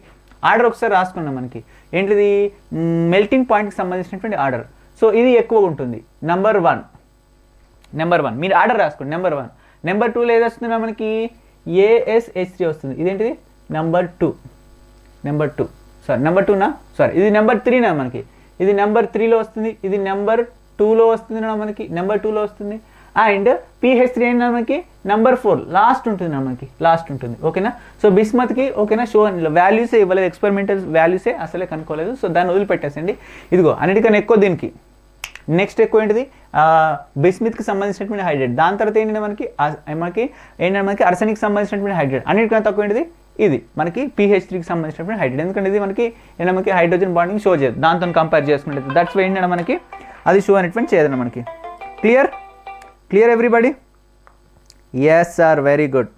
ఆర్డర్ ఒకసారి రాసుకున్నాం మనకి, ఏంటిది మెల్టింగ్ పాయింట్కి సంబంధించినటువంటి ఆర్డర్. సో ఇది ఎక్కువ ఉంటుంది. నెంబర్ వన్ మీరు ఆర్డర్ రాసుకోండి. నెంబర్ 1. నెంబర్ 2లో ఏది వస్తుంది మనకి, ASH3 వస్తుంది. ఇదేంటిది నెంబర్ 2. నెంబర్ 2నా, ఇది నెంబర్ 3నా మనకి. ఇది నెంబర్ 3లో వస్తుంది, ఇది నెంబర్ 2లో వస్తుంది మనకి, నెంబర్ 2లో వస్తుంది. అండ్ PH3 అయినా మనకి నెంబర్ 4 లాస్ట్ ఉంటుంది, ఓకేనా. సో బిస్మత్కి ఓకేనా షో వాల్యూసే ఇవ్వలేదు, ఎక్స్పెరిమెంటల్ వాల్యూసే అసలే కనుక్కోలేదు. సో దాన్ని వదిలిపెట్టేసండి. ఇదిగో అన్నిటికన్నా ఎక్కువ దీనికి. నెక్స్ట్ ఎక్కువ ఏంటిది, బిస్మిత్కి సంబంధించినటువంటి హైడ్రేట్. దాని తర్వాత ఏంటంటే మనకి అర్సెనిక్ సంబంధించినటువంటి హైడ్రేట్. అన్నిటికన్నా తక్కువ ఏంటిది ఇది మనకి PH3కి సంబంధించినటువంటి హైడ్రేట్. ఎందుకంటే ఇది మనకి హైడ్రోజన్ బాండింగ్ షో చేయదు, దాంతో కంపేర్ చేసుకుంటే. దట్స్ వై ఏంటంటే మనకి అది షో అనేటువంటి చేయదన్న మనకి. Clear everybody? Yes sir, very good.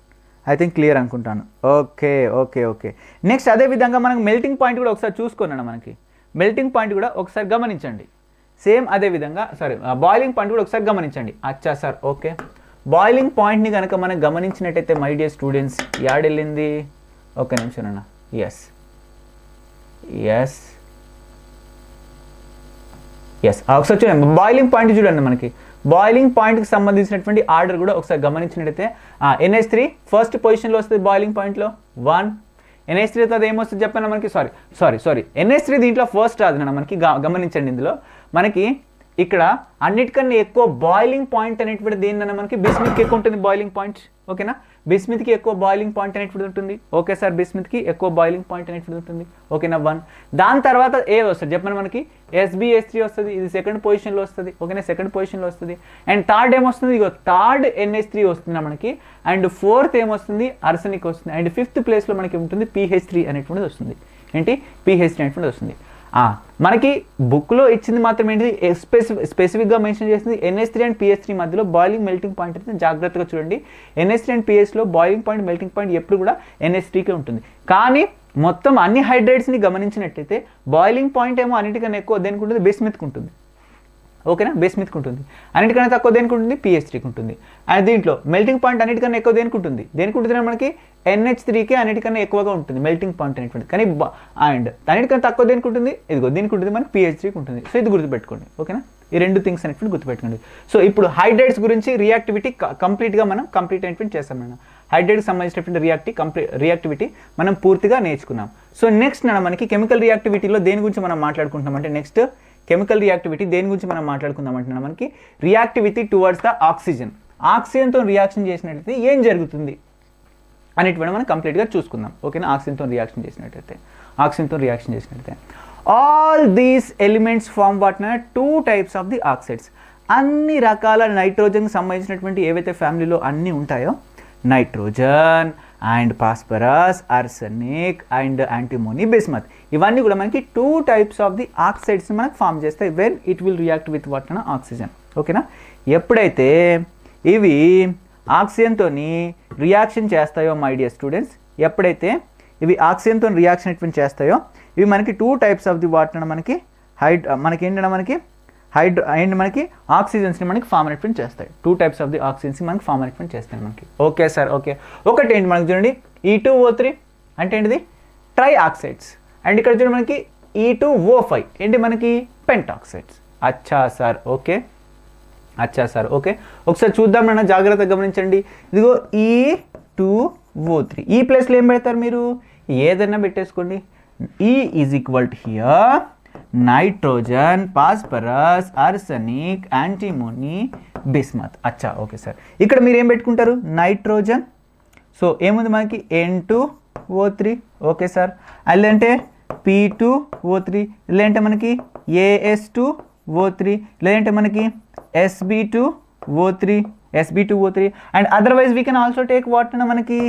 I think clear అనుకుంటాను. ఓకే. నెక్స్ట్ అదేవిధంగా మనకి మెల్టింగ్ పాయింట్ కూడా ఒకసారి చూసుకున్నాను మనకి. మెల్టింగ్ పాయింట్ కూడా ఒకసారి గమనించండి. సేమ్ అదేవిధంగా బాయిలింగ్ పాయింట్ కూడా ఒకసారి గమనించండి. అచ్చా సార్, ఓకే. బాయిలింగ్ పాయింట్ని కనుక మనం గమనించినట్టయితే మై డియర్ స్టూడెంట్స్, యాడెళ్ళింది, ఒక్క నిమిషం అన్న. ఎస్ ఒకసారి చూడండి, బాయిలింగ్ పాయింట్ చూడండి మనకి. బాయిలింగ్ పాయింట్కి సంబంధించినటువంటి ఆర్డర్ కూడా ఒకసారి గమనించినట్టయితే NH3 ఫస్ట్ పొజిషన్లో వస్తుంది బాయిలింగ్ పాయింట్లో 1. NH3 తర్వాత ఏమొస్తుంది చెప్పాను మనకి, సారీ NH3 దీంట్లో ఫస్ట్ రాదు మనకి. గమనించండి, ఇందులో మనకి ఇక్కడ అన్నిటికన్నా ఎక్కువ బాయిలింగ్ పాయింట్ అనేటువంటి దేనికన్నా మనకి బిస్మిత్కి ఎక్కువ ఉంటుంది బాయిలింగ్ పాయింట్. ఓకేనా, బిస్మిత్కి ఎక్కువ బాయిలింగ్ పాయింట్ అనేటువంటిది ఉంటుంది. ఓకే సార్, బిస్మిత్కి ఎక్కువ బాయిలింగ్ పాయింట్ అనేటువంటిది ఉంటుంది. ఓకేనా, 1. దాని తర్వాత ఏ వస్తుంది చెప్పండి, మనకి SbH3 వస్తుంది. ఇది సెకండ్ పొజిషన్లో వస్తుంది. ఓకేనా, సెకండ్ పొజిషన్లో వస్తుంది. అండ్ థర్డ్ ఏమొస్తుంది, ఇగో థర్డ్ NH3 వస్తుంది మనకి. అండ్ ఫోర్త్ ఏమొస్తుంది, అర్సనిక్ వస్తుంది. అండ్ ఫిఫ్త్ ప్లేస్లో మనకి ఉంటుంది PH3 అనేటువంటిది వస్తుంది. ఏంటి, PH3 అనేటువంటిది వస్తుంది. మనకి బుక్లో ఇచ్చింది మాత్రం ఏంటిది, స్పెసిఫిక్గా మెన్షన్ చేసింది NH3 అండ్ PH3 మధ్యలో బాయిలింగ్ మెల్టింగ్ పాయింట్ అయితే జాగ్రత్తగా చూడండి. NH3 అండ్ PHలో బాయిలింగ్ పాయింట్ మెల్టింగ్ పాయింట్ ఎప్పుడు కూడా NH3కే ఉంటుంది. కానీ మొత్తం అన్ని హైడ్రేట్స్ని గమనించినట్టయితే బాయిలింగ్ పాయింట్ ఏమో అన్నిటికన్నా ఎక్కువ దేనికి ఉంటుంది, బిస్మిత్కి ఉంటుంది. ఓకేనా, బిస్మిత్కి ఉంటుంది. అన్నిటికన్నా తక్కువ దేనికి ఉంటుంది, PH3కి ఉంటుంది. అండ్ దీంట్లో మెల్టింగ్ పాయింట్ అన్నిటికన్నా ఎక్కువ దేనికి ఉంటుంది మనకి NH3కే అన్నిటికన్నా ఎక్కువగా ఉంటుంది మెల్టింగ్ పాయింట్ అనేటువంటి. కానీ అండ్ అన్నిటికన్నా తక్కువ దేనికి ఉంటుంది, ఇదిగో దీనికి ఉంటుంది మనకి PH3కి ఉంటుంది. సో ఇది గుర్తుపెట్టుకోండి. ఓకేనా, ఈ రెండు థింగ్స్ అనేటువంటి గుర్తుపెట్టుకోండి. సో ఇప్పుడు హైడ్రేట్స్ గురించి రియాక్టివిటీ కంప్లీట్ అనేటువంటి చేస్తాం మనం. హైడ్రేట్కి సంబంధించినటువంటి రియాక్టివిటీ మనం పూర్తిగా నేర్చుకున్నాం. సో నెక్స్ట్ మనకి కెమికల్ రియాక్టివిటీలో దేని గురించి మనం మాట్లాడుకుంటున్నాం అంటే, నెక్స్ట్ కెమికల్ రియాక్టివిటీ దేని గురించి మనం మాట్లాడుకుందాం అంటున్నాం, మనకి రియాక్టివిటీ టువర్డ్స్ ద ఆక్సిజన్. ఆక్సిజన్తో రియాక్షన్ చేసినట్టయితే ఏం జరుగుతుంది అనేటువంటి మనం కంప్లీట్గా చూసుకుందాం. ఓకేనా, ఆక్సిజన్తో రియాక్షన్ చేసినట్టయితే ఆల్ దీస్ ఎలిమెంట్స్ ఫార్మ్ వాటిన 2 టైప్స్ ఆఫ్ ది ఆక్సైడ్స్. అన్ని రకాల నైట్రోజన్కి సంబంధించినటువంటి ఏవైతే ఫ్యామిలీలో అన్నీ ఉంటాయో, nitrogen and phosphorus, arsenic and antimony, bismuth, ఇవన్నీ కూడా మనకి 2 టైప్స్ ఆఫ్ ది ఆక్సైడ్స్ మనకు ఫామ్ చేస్తాయి when it will react with what oxygen. ఓకేనా, ఎప్పుడైతే ఇవి ఆక్సిజన్తో రియాక్షన్ చేస్తాయో మై డియర్ స్టూడెంట్స్, ఎప్పుడైతే ఇవి ఆక్సిజన్తో రియాక్షన్ చేస్తాయో, ఇవి మనకి 2 టైప్స్ ఆఫ్ ది వాట్ మనకి మనకి ఆక్సిజన్స్ని మనకి ఫామ్ అనేటువంటి చేస్తాయి. 2 టైప్స్ ఆఫ్ ది ఆక్సిజన్స్ని మనకి ఫామ్ అనేటువంటి చేస్తాయి మనకి. Okay sir, okay. ఒకటి ఏంటి మనకి చూడండి, E2O3 అంటే ఏంటిది, ట్రై ఆక్సైడ్స్. అండ్ ఇక్కడ చూడండి మనకి E2O5 ఏంటి మనకి పెంటాక్సైడ్స్. అచ్చా సార్, ఓకే. ఒకసారి చూద్దాం నాన్న, జాగ్రత్తగా గమనించండి. ఇదిగో E2O3, ఈ ప్లేస్లో ఏం పెడతారు మీరు, ఏదైనా పెట్టేసుకోండి. E is equal to hear nitrogen, phosphorus, arsenic, antimony, bismuth. అచ్చా, ఓకే సార్. ఇక్కడ మీరు ఏం పెట్టుకుంటారు, నైట్రోజన్. సో ఏముంది మనకి N2O3. Okay sir. లేదంటే P2O3, లేదంటే మనకి AS2O3, లేదంటే మనకి SB2O3. And otherwise we can also take what మనకి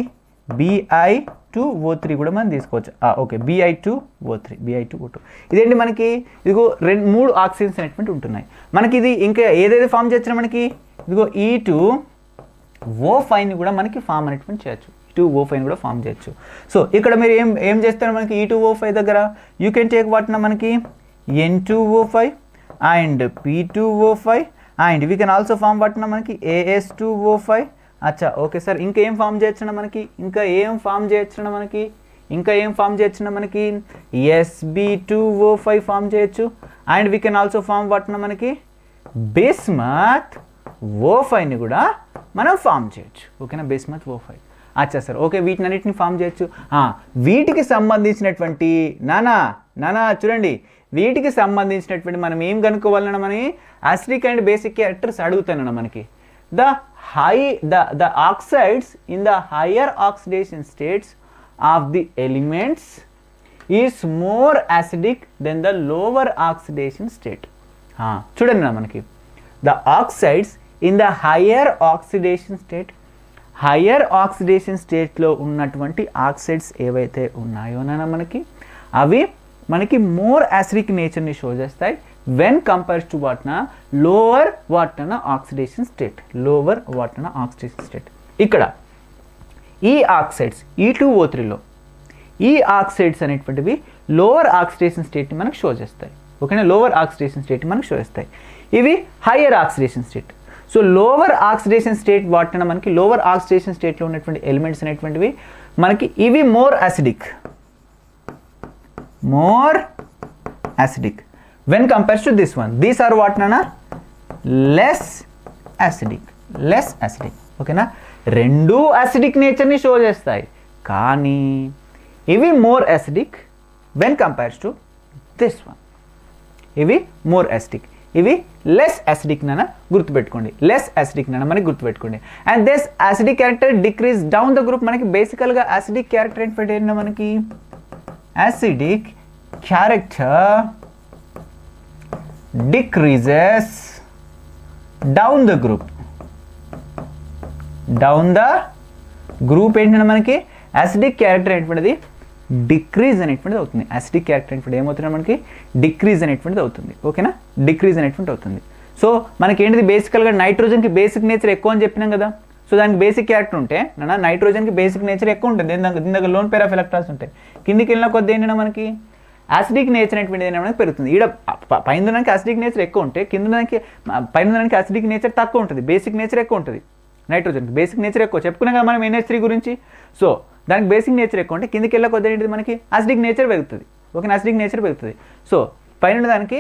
Bi2O3 కూడా మనం తీసుకోవచ్చు. Okay, Bi2O2. ఇదేంటి మనకి, ఇదిగో 3 ఆక్సిజన్స్ అనేటువంటి ఉంటున్నాయి మనకి. ఇది ఇంకా ఏదైతే ఫామ్ చేయొచ్చు మనకి, ఇదిగో E2O5ని కూడా మనకి ఫామ్ అనేటువంటి చేయొచ్చు. E2O5ని కూడా ఫామ్ చేయొచ్చు. సో ఇక్కడ మీరు ఏం చేస్తారు మనకి, E2O5 దగ్గర యూ కెన్ టేక్ వాట్ మనకి N2O5 and P2O5 and we can also form what మనకి AS2O5. అచ్చా, ఓకే సార్. ఇంకా ఏం ఫామ్ చేయొచ్చున్నా మనకి SB2O5 ఫామ్ చేయొచ్చు. And we can also form what మనకి బిస్మత్ O5ని కూడా మనం ఫామ్ చేయొచ్చు. ఓకేనా, బిస్మత్ O5. అచ్చా సార్, ఓకే. వీటినన్నిటిని ఫామ్ చేయొచ్చు. వీటికి సంబంధించినటువంటి నానా చూడండి, వీటికి సంబంధించినటువంటి మనం ఏం కనుక్కోవాలన్నా, మన అసిడిక్ అండ్ బేసిక్ క్యారెక్టర్స్ అడుగుతానన్నా మనకి. The oxides in the higher oxidation states of the elements is more acidic than the lower oxidation state. చూడండి నా మనకి, the oxides in the higher oxidation stateలో ఉన్నటువంటి ఆక్సైడ్స్ ఏవైతే ఉన్నాయో మనకి, అవి మనకి మోర్ యాసిడిక్ నేచర్ని షో చేస్తాయి when compares to lower oxidation state. ఇక్కడ ఈ ఆక్సైడ్స్ E2O3లో ఈ ఆక్సైడ్స్ అనేటువంటివి లోవర్ ఆక్సిడేషన్ స్టేట్ని మనకు షో చేస్తాయి. ఓకేనా, లోవర్ ఆక్సిడేషన్ స్టేట్ని మనకు షో చేస్తాయి. ఇవి higher oxidation state. So lower oxidation state మనకి లోవర్ ఆక్సిడేషన్ స్టేట్లో ఉన్నటువంటి ఎలిమెంట్స్ అనేటువంటివి మనకి ఇవి more acidic when compared to this one. These are what nana less acidic. ఓకేనా, రెండు అసిడిక్ నేచర్ని షో చేస్తాయి, కానీ ఇవి more acidic when compares to this one. ఇవి మోర్ అసిడిక్, ఇవి లెస్ యాసిడిక్ నాన్న గుర్తుపెట్టుకోండి, లెస్ యాసిడిక్ నాన్న మనకి గుర్తుపెట్టుకోండి. And this acidic character decrease down the group. మనకి బేసికల్గా యాసిడిక్ క్యారెక్టర్ ఏంటంటే మనకి acidic character decreases down the group. Down the group ఏంటంటే మనకి యాసిడిక్ క్యారెక్టర్ ఏంటంటే డిక్రీజ్ అనేటువంటిది అవుతుంది. యాసిడిక్ క్యారెక్టర్ అనేటువంటి ఏమవుతుంది మనకి డిక్రీజ్ అనేటువంటిది అవుతుంది. ఓకేనా, డిక్రీజ్ అనేటువంటి అవుతుంది. సో మనకి ఏంటిది బేసికల్గా నైట్రోజన్కి బేసిక్ నేచర్ ఎక్కువ అని చెప్పినాం కదా. సో దానికి బేసిక్ క్యారెక్టర్ ఉంటే నైట్రోజన్కి బేసిక్ నేచర్ ఎక్కువ ఉంటుంది. దీని దగ్గర లోన్ పేర్ ఆఫ్ ఎలక్ట్రాన్స్ ఉంటాయి. కిందికి వెళ్ళిన కొద్ది ఏంటంటే మనకి యాసిడిక్ నేచర్ అనేటువంటిది ఏంటంటే పెరుగుతుంది. ఈడ పైన దానికి యాసిడిక్ నేచర్ ఎక్కువ ఉంటే కింద దానికి పైన దానికి యాసిడిక్ నేచర్ తక్కువ ఉంటుంది, బేసిక్ నేచర్ ఎక్కువ ఉంటుంది. నైట్రోజన్కి బేసిక్ నేచర్ ఎక్కువ చెప్పుకున్నాం కదా మనం NH3 గురించి. సో దానికి బేసిక్ నేచర్ ఎక్కువ ఉంటే కిందికి వెళ్ళే కొద్ది ఏంటిది మనకి యాసిడిక్ నేచర్ పెరుగుతుంది. ఓకేనా, యాసిడిక్ నేచర్ పెరుగుతుంది. సో పైన దానికి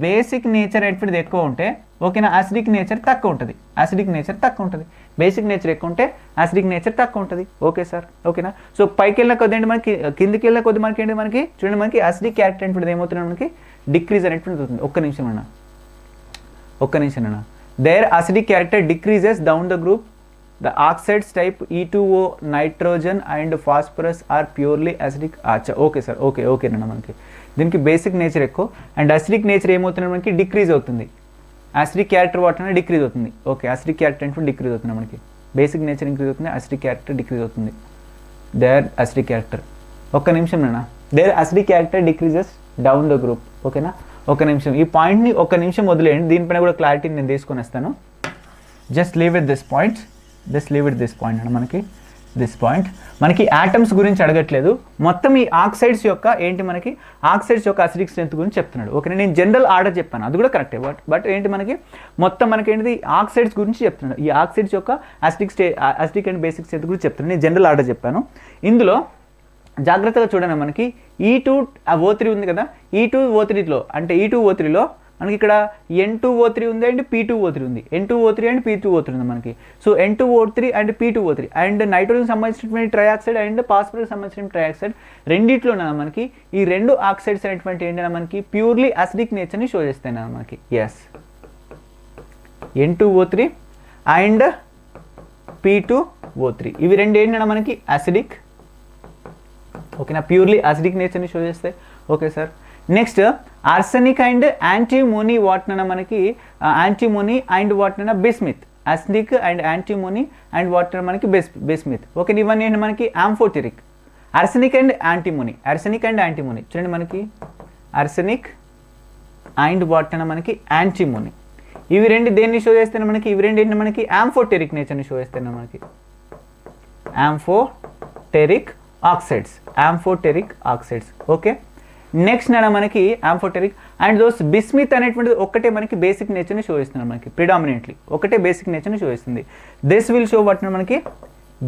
బేసిక్ నేచర్ అనేటువంటిది ఎక్కువ ఉంటే ఓకేనా, యాసిడిక్ నేచర్ తక్కువ ఉంటుంది. యాసిడిక్ నేచర్ తక్కువ ఉంటుంది. బేసిక్ నేచర్ ఎక్కువ ఉంటే యాసిడిక్ నేచర్ తక్కువ ఉంటుంది. ఓకే సార్, ఓకేనా. సో పైకి వెళ్ళిన కొద్ది ఏంటి మనకి కిందికి వెళ్ళే కొద్ది మనకి ఏంటి మనకి చూడండి మనకి యాసిడిక్ క్యారెక్టర్ అనేటువంటిది ఏమవుతుంది మనకి డిక్రీజ్ అనేటువంటిది అవుతుంది. ఒక్క నిమిషం అన్న their acidic character decreases down the group. The oxides type E2O, nitrogen and phosphorus are purely acidic. acha okay sir, okay nana manaki దీనికి బేసిక్ నేచర్ ఎక్కువ అండ్ అసిడిక్ నేచర్ ఏమవుతుంది మనకి డిక్రీజ్ అవుతుంది. అసిడిక్ క్యారెక్టర్ వాట్ అనేది decrease అవుతుంది. Okay, acidic character అంటే decrease అవుతుంది మనకి. బేసిక్ నేచర్ ఇంక్రీజ్ అవుతుంది, అసిడిక్ క్యారెక్టర్ డిక్రీజ్ అవుతుంది. దేర్ అసిడిక్ క్యారెక్టర్ ఒక్క నిమిషం నాన్న, their acidic character decreases down the group. ఓకేనా, ఒక నిమిషం ఈ పాయింట్ని ఒక్క నిమిషం వదిలేయండి, దీనిపైన కూడా క్లారిటీ నేను తీసుకొని వస్తాను. Just leave with this point అన్న మనకి యాటమ్స్ గురించి అడగట్లేదు, మొత్తం ఈ ఆక్సైడ్స్ యొక్క ఏంటి మనకి ఆక్సైడ్స్ యొక్క అసిడిక్ స్ట్రెంత్ గురించి చెప్తున్నాడు. ఓకే, నేను జనరల్ ఆర్డర్ చెప్పాను, అది కూడా కరెక్టే. బట్ ఏంటి మనకి మొత్తం మనకి ఏంటిది ఆక్సైడ్స్ గురించి చెప్తున్నాడు. ఈ ఆక్సైడ్స్ యొక్క అసిడిక్ అండ్ బేసిక్ స్ట్రెంత్ గురించి చెప్తున్నాను. నేను జనరల్ ఆర్డర్ చెప్పాను. ఇందులో జాగ్రత్తగా చూడండి, మనకి E2O3 ఉంది కదా, E2O3లో అంటే E2O3లో మనకి ఇక్కడ N2O3 ఉంది అండ్ P2O3 ఉంది. N2O3 అండ్ P2O3 ఉంది మనకి. So N2O3 and P2O3 and nitrogen సంబంధించినటువంటి ట్రయాక్సైడ్ అండ్ ఫాస్ఫరస్ సంబంధించిన ట్రయాక్సైడ్ రెండిట్లోనే మనకి ఈ రెండు ఆక్సైడ్స్ అనేటువంటి ఏంటంటే మనకి ప్యూర్లీ అసిడిక్ నేచర్ని షో చేస్తాయి మనకి. ఎస్, N2O3 అండ్ P2O3 ఇవి రెండు ఏంటంటే మనకి అసిడిక్. ఓకేనా, ప్యూర్లీ అసిడిక్ నేచర్ని షో చేస్తాయి. Okay sir, next arsenic and antimony వాటిన మనకి యాంటీమోనీ అండ్ వాటిన bismuth. Acidic and antimony and వాటిన మనకి బిస్మిత్. ఓకే, ఇవన్నీ ఏంటి మనకి ఆంఫోటెరిక్. ఆర్సెనిక్ అండ్ యాంటీమోనీ చూడండి మనకి ఆర్సెనిక్ అండ్ వాటిన మనకి యాంటీమోనీ ఇవి రెండు దేన్ని షో చేస్తాయి మనకి, ఇవి రెండు ఏంటి మనకి ఆంఫోటెరిక్ నేచర్ని షో చేస్తాయి మనకి. ఆంఫోటెరిక్ ఆక్సైడ్స్. ఓకే, నెక్స్ట్ నెల మనకి ఆంఫోటెరిక్ అండ్ దోస్ బిస్మిత్ అనేటువంటిది ఒక్కటే మనకి బేసిక్ నేచర్ని షో చేస్తుంది మనకి. ప్రిడామినెంట్లీ ఒకటే బేసిక్ నేచర్ని షో చేస్తుంది. దిస్ విల్ షో వాట్ మనకి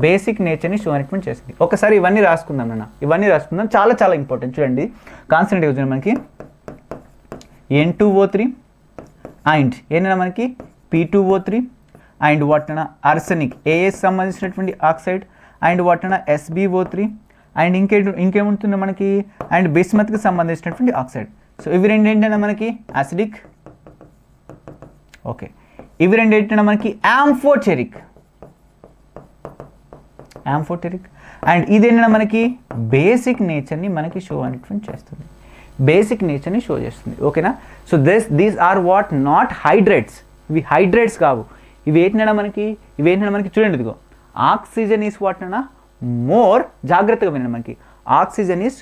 బేసిక్ నేచర్ని షో అనేటువంటి చేస్తుంది. ఒకసారి ఇవన్నీ రాసుకుందాం, చాలా చాలా ఇంపార్టెంట్. చూడండి కాన్సన్ట్రేట్ చూడండి, మనకి N2O3 అండ్ ఏంటన్నా మనకి P2O3 అండ్ వాటిన ఆర్సెనిక్ AS సంబంధించినటువంటి ఆక్సైడ్ అండ్ వాటిన SbO3 అండ్ ఇంకేముంటుందో మనకి అండ్ బిస్మత్కి సంబంధించినటువంటి ఆక్సైడ్. సో ఇవి రెండు ఏంటంటే మనకి యాసిడిక్. ఓకే, ఇవి రెండు ఏంటంటే మనకి ఆంఫోటెరిక్ అండ్ ఇదేంటంటే మనకి బేసిక్ నేచర్ని మనకి షో అనేటువంటి చేస్తుంది. ఓకేనా, so these are what not hydrides. ఇవి హైడ్రేట్స్ కావు. ఇవి ఏంటంటే మనకి చూడండి, ఇదిగో ఆక్సిజన్ ఈస్ వాట్ అన్నా మోర్, జాగ్రత్తగా వినండి, మనకి oxygen is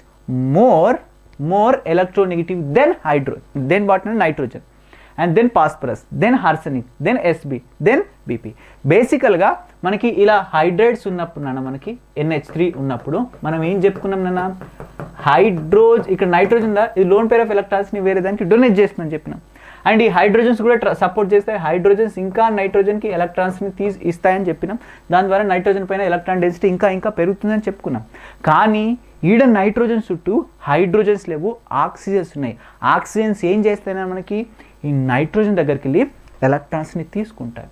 more electronegative than what nitrogen and then phosphorus then arsenic then Sb then Bp. బేసికల్గా మనకి ఇలా హైడ్రేట్స్ ఉన్నప్పుడు మనకి NH3 ఉన్నప్పుడు మనం ఏం చెప్పుకున్నాం నాన్న, ఇక్కడ నైట్రోజన్ ఇది లోన్ పేర్ ఆఫ్ ఎలక్ట్రాన్స్ని వేరే దానికి డొనేట్ చేస్తుందని చెప్పినాం. అండ్ ఈ హైడ్రోజన్స్ కూడా సపోర్ట్ చేస్తాయి. హైడ్రోజన్స్ ఇంకా నైట్రోజన్కి ఎలక్ట్రాన్స్ని ఇస్తాయని చెప్పినాం. దాని ద్వారా నైట్రోజన్ పైన ఎలక్ట్రాన్ డెన్సిటీ ఇంకా పెరుగుతుందని చెప్పుకున్నాం. కానీ ఈడ నైట్రోజన్ చుట్టూ హైడ్రోజన్స్ లేవు, ఆక్సిజన్స్ ఉన్నాయి. ఆక్సిజన్స్ ఏం చేస్తాయని మనకి ఈ నైట్రోజన్ దగ్గరికి వెళ్ళి ఎలక్ట్రాన్స్ని తీసుకుంటాయి.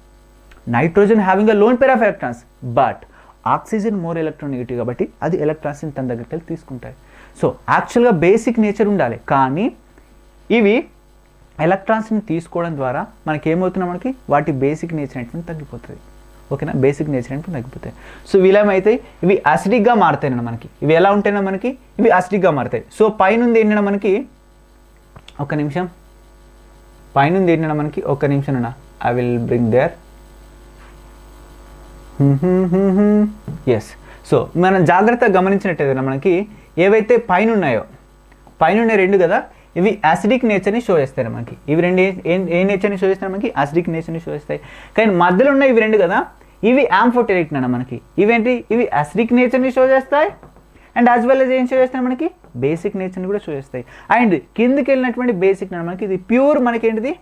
Nitrogen having a lone pair of electrons, but oxygen more electronegative కాబట్టి అది ఎలక్ట్రాన్స్ని తన దగ్గరికి వెళ్ళి తీసుకుంటాయి. సో యాక్చువల్గా బేసిక్ నేచర్ ఉండాలి, కానీ ఇవి ఎలక్ట్రాన్స్ని తీసుకోవడం ద్వారా మనకి ఏమవుతున్నా మనకి వాటి బేసిక్ నేచర్ అనేటువంటి తగ్గిపోతుంది. ఓకేనా, బేసిక్ నేచర్ అనేటువంటి తగ్గిపోతాయి. సో వీలేమైతే ఇవి యాసిడిక్గా మారుతాయి మనకి. ఇవి ఎలా ఉంటాయినా మనకి ఇవి యాసిడిక్గా మారుతాయి. సో పైనుంది ఏంటన్నా మనకి ఒక నిమిషం, పైనుంది ఏంటన్నా మనకి ఒక నిమిషం అన్న, I will bring there. Yes. So మనం జాగ్రత్తగా గమనించినట్టయితే మనకి ఏవైతే పైన ఉన్నాయో, పైన రెండు కదా, ఇవి యాసిడిక్ నేచర్ని షో చేస్తాయి మనకి. ఇవి రెండు ఏ నేచర్ని షో చేస్తాయి మనకి? యాసిడిక్ నేచర్ని షో చేస్తాయి. కానీ మధ్యలో ఉన్న ఇవి రెండు కదా, ఇవి యాంఫోటెరిక్ అన్న మనకి. ఇవేంటి? ఇవి యాసిడిక్ నేచర్ని షో చేస్తాయి అండ్ యాజ్ వెల్ as ఏం షో చేస్తాయి మనకి? బేసిక్ నేచర్ని కూడా షో చేస్తాయి. అండ్ కిందకి వెళ్ళినటువంటి బేసిక్ మనకి ఇది ప్యూర్ మనకి ఏంటిది?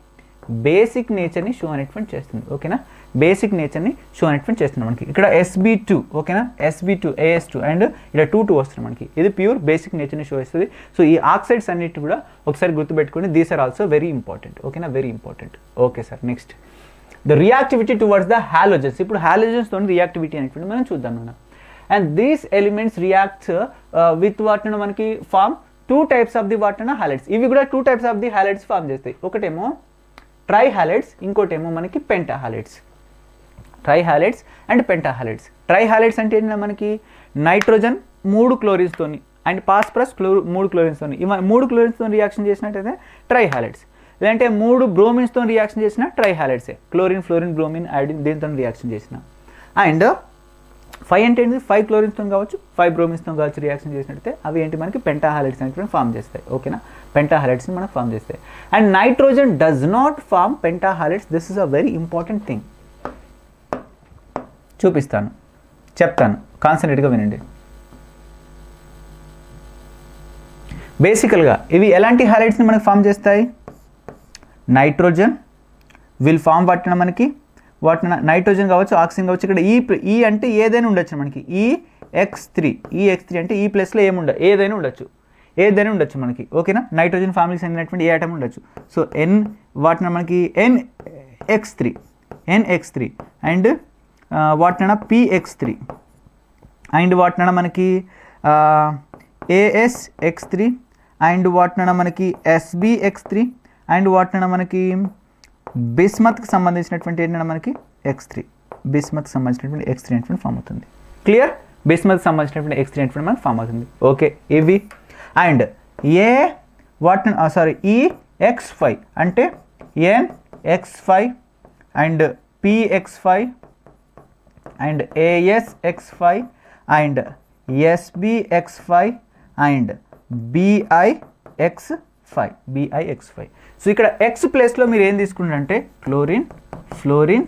బేసిక్ నేచర్ని షో అనేటువంటి చేస్తుంది. ఓకేనా, బేసిక్ నేచర్ని షో అనేటువంటి చేస్తుంది మనకి. ఇక్కడ SB2, ఓకేనా, SB2 AS2 అండ్ ఇక్కడ 2 వస్తుంది మనకి. ఇది ప్యూర్ బేసిక్ నేచర్ని షో చేస్తుంది. సో ఈ ఆక్సైడ్స్ అన్నిటి కూడా ఒకసారి గుర్తుపెట్టుకోండి. These are also very important. ఓకేనా, very important. Okay sir, next the reactivity towards the halogens. ఇప్పుడు హాలోజన్స్తో రియాక్టివిటీ అనేటువంటి మనం చూద్దాం మనం. And these elements reacts with వాటిని మనకి ఫార్మ్ 2 types ఆఫ్ ది వాటిన హాలైడ్స్. ఇవి కూడా 2 types of the halides form చేస్తాయి. ఒకటేమో ట్రై హాలైడ్స్, ఇంకోటేమో మనకి Penta halides. Try halides and pentahalides. Trihalides అంటే ఏంటంటే మనకి నైట్రోజన్ 3 క్లోరిన్స్తోని అండ్ ఫాస్ఫరస్ 3 క్లోరిన్స్తోని, ఇవి 3 క్లోరిన్స్తో రియాక్షన్ చేసినట్టయితే ట్రై హాలైడ్స్. లేదంటే 3 బ్రోమిన్స్తో రియాక్షన్ చేసిన ట్రై హాలైడ్సే. క్లోరిన్, ఫ్లోరిన్, బ్రోమిన్, ఐడిన్ దీంతో రియాక్షన్ చేసిన. అండ్ 5 అంటే ఏంటి? 5 క్లోరిన్స్తో కావచ్చు, 5 బ్రోమిన్స్తో కావచ్చు రియాక్షన్ చేసినట్టయితే అవి ఏంటి మనకి పెంటా హాలైడ్స్ అనేటువంటి ఫామ్ చేస్తాయి. ఓకేనా, పెంటా హాలైడ్స్ని మనకు ఫామ్ చేస్తాయి. And nitrogen does not form penta halides. This is a very important thing. చూపిస్తాను, చెప్తాను, కాన్సన్ట్రేట్గా వినండి. బేసికల్గా ఇవి ఎలాంటి హాలైడ్స్ని మనకు ఫామ్ చేస్తాయి? నైట్రోజన్ విల్ ఫామ్ వాటిన మనకి నైట్రోజన్ కావచ్చు, ఆక్సిజన్ కావచ్చు. ఇక్కడ ఈ అంటే ఏదైనా ఉండొచ్చు మనకి. EX3 అంటే ఈ ప్లస్లో ఏదైనా ఉండొచ్చు మనకి. ఓకేనా, నైట్రోజన్ ఫ్యామిలీకి చెందినటువంటి ఏ ఐటమ్ ఉండొచ్చు. సో వాటిన మనకి NX3 అండ్ వాటిన PX3 అండ్ వాటిన మనకి ASX3 అండ్ వాటిన మనకి SBX3 అండ్ వాటిన మనకి బిస్మత్కి సంబంధించినటువంటి ఏంటంటే మనకి బిస్మత్కి సంబంధించినటువంటి X3 అనేటువంటి ఫామ్ అవుతుంది. క్లియర్? బిస్మత్కి సంబంధించినటువంటి X3 అనేటువంటి మనకి ఫామ్ అవుతుంది. ఓకే, ఇవి అండ్ EX5 అంటే NX5 and PX5 and ASX5 and SBX5 and BIX5. So ఇక్కడ X ప్లేస్లో మీరు ఏం తీసుకుంటారంటే chlorine, fluorine,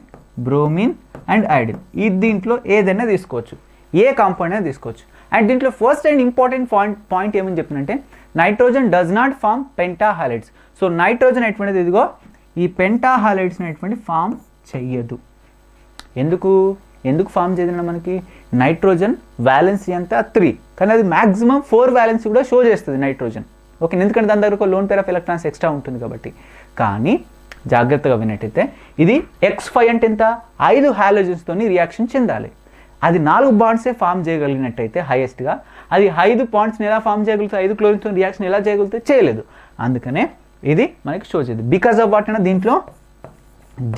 bromine and iodine. దీంట్లో ఏదైనా తీసుకోవచ్చు, ఏ కాంపౌండ్ అయినా తీసుకోవచ్చు. అండ్ దీంట్లో ఫస్ట్ అండ్ ఇంపార్టెంట్ పాయింట్ ఏమని చెప్తుందంటే nitrogen does not form penta halides. So nitrogen అటువంటిది ఇదిగో ఈ పెంటా హాలైడ్స్ అనేటువంటి ఫామ్ చెయ్యదు. ఎందుకు ఫామ్ చేయదు? మనకి నైట్రోజన్ వ్యాలెన్సీ అంతా 3, కానీ అది మ్యాక్సిమం 4 వ్యాలెన్సీ కూడా షో చేస్తుంది నైట్రోజన్. ఓకే, ఎందుకంటే దాని దగ్గర ఒక lone pair of electrons extra ఉంటుంది కాబట్టి. కానీ జాగ్రత్తగా విన్నట్టయితే ఇది X5 అంటే ఎంత? 5 హాలోజన్స్తోని రియాక్షన్ చెందాలి. అది 4 బాండ్సే ఫామ్ చేయగలిగినట్టయితే హైయెస్ట్గా, అది 5 బాండ్స్ని ఎలా ఫామ్ చేయగలుగుతుంది? 5 క్లోరిన్స్తో రియాక్షన్ ఎలా చేయగలుగుతుంది? చేయలేదు. అందుకనే ఇది మనకి షో చేయదు. బికాజ్ ఆఫ్ వాట్ అంటే దీంట్లో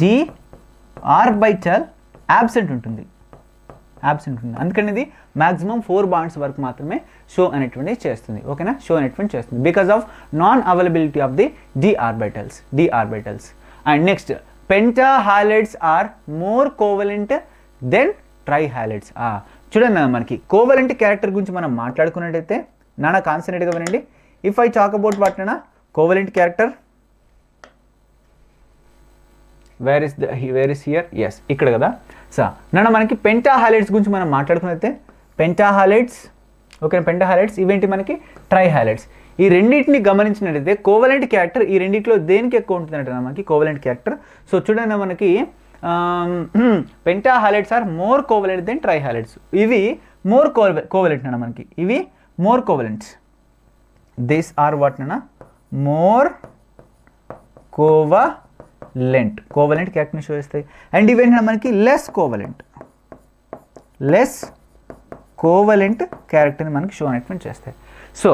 డి ఆర్బిటల్ యాబ్సెంట్ ఉంటుంది. అందుకని ఇది మాక్సిమం 4 బాండ్స్ వరకు మాత్రమే షో అనేటువంటి చేస్తుంది. ఓకేనా, షో అనేటువంటి చేస్తుంది because of non availability of the d orbitals. And next penta halides are more covalent than tri halides. చూడండి, మనకి కోవలెంట్ క్యారెక్టర్ గురించి మనం మాట్లాడుకున్నట్టయితే నాన్న కాన్సన్ట్రేట్గా వినండి. If I talk about what నా covalent character, where is here? Yes, ఇక్కడ కదా. సో నాన్న మనకి పెంటా హాలైడ్స్ గురించి మనం మాట్లాడుకున్నట్లయితే pentahalides, okay, pentahalides ఇవేంటి మనకి ట్రై హాలైడ్స్. ఈ రెండింటిని గమనించినట్లయితే కోవలెంట్ క్యారెక్టర్ ఈ రెండింటిలో దేనికి ఎక్కువ ఉంటుందంటే మనకి కోవలెంట్ క్యారెక్టర్. సో చూడండి మనకి Penta halides are more covalent than tri halides. ఇవి మోర్ కోవలెంట్ అన్న మనకి, ఇవి more covalents. This are what అన్న మోర్ కోవలెంట్ క్యారెక్టర్ని షో చేస్తాయి. అండ్ ఇవేంటంటే మనకి లెస్ కోవలెంట్ క్యారెక్టర్ని మనకి షో అనేటువంటి చేస్తాయి. సో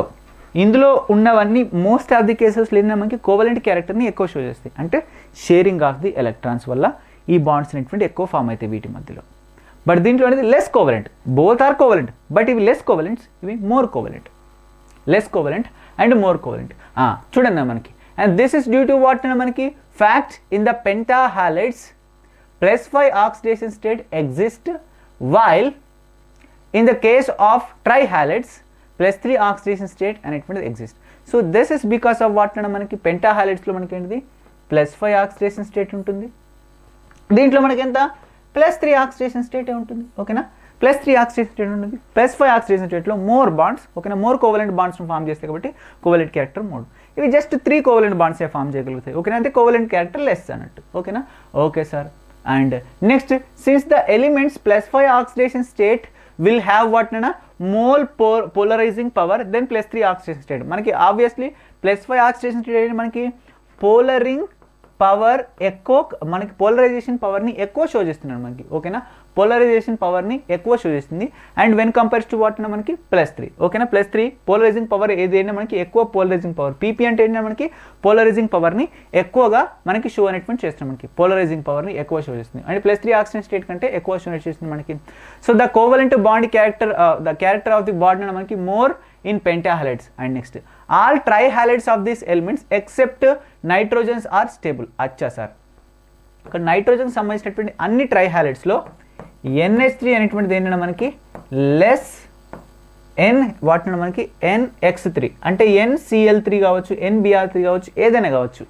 ఇందులో ఉన్నవన్నీ మోస్ట్ ఆఫ్ ది కేసెస్లో ఏంటంటే మనకి కోవలెంట్ క్యారెక్టర్ని ఎక్కువ షో చేస్తాయి. అంటే షేరింగ్ ఆఫ్ ది ఎలక్ట్రాన్స్ వల్ల ఈ బాండ్స్ అనేటువంటి ఎక్కువ ఫామ్ అవుతాయి వీటి మధ్యలో. బట్ దీంట్లో అనేది less covalent, both are covalent, but ఇవి లెస్ కోవలెంట్స్, ఇవి more covalent. Less covalent and more covalent. చూడండి మనకి, and this is due to what అన్న మనకి fact in the pentahalides +5 oxidation state exist, while in the case of trihalides +3 oxidation state అనేటువంటిది exist. So this is because of what అన్న మనకి పెంటాహాలైడ్స్లో మనకి ఏంటిది +5 oxidation state ఉంటుంది, దీంట్లో మనకి ఎంత +3 oxidation state ఉంటుంది. ఓకేనా, +3 oxidation state ఉంటుంది, +5 oxidation stateలో మోర్ బాండ్స్. ఓకేనా, మోర్ కోవలెంట్ బాండ్స్ను ఫామ్ చేస్తాయి కాబట్టి కోవలెంట్ క్యారెక్టర్ మోడ్. ఇవి జస్ట్ 3 కోవలెంట్ బాండ్సే ఫామ్ చేయగలుగుతాయి. ఓకేనా, అంటే కోవలెంట్ క్యారెక్టర్ లెస్ అన్నట్టు. ఓకేనా, okay sir. And next, since the elements +5 oxidation state will have what nana more polarizing power than +3 oxidation state. మనకి obviously +5 oxidation state మనకి పోలరింగ్ power ఎక్కువ, మనకి polarisation పవర్ని ఎక్కువ షో చేస్తున్నాడు మనకి. ఓకేనా, పోలరైజేషన్ పవర్ని ఎక్కువ షో చేస్తుంది. And when compares to what మనకి +3. ఓకేనా, +3 పోలరైజింగ్ పవర్ ఏదైనా మనకి ఎక్కువ పోలరైజింగ్ పవర్. పీపీ అంటే ఏంటంటే మనకి పోలరైజింగ్ పవర్ని ఎక్కువగా మనకి షో అనేటువంటి చేస్తున్నాం, మనకి పోలరైజింగ్ పవర్ని ఎక్కువ షో చేస్తుంది. అండ్ +3 ఆక్సిజన్ స్టేట్ కంటే ఎక్కువ షో చేస్తుంది మనకి. So the covalent bond character, the character of the bond మనకి more in pentahalides. And next, all trihalides of these elements except nitrogens are stable. అచ్చా సార్, ఇక్కడ నైట్రోజన్ సంబంధించినటువంటి అన్ని ట్రైహాలైడ్స్లో NH3 అనేటువంటిది ఏంటంటే మనకి లెస్ ఎన్ వాటిని మనకి NX3 అంటే NCl3 కావచ్చు, NBr3 కావచ్చు, ఏదైనా కావచ్చు,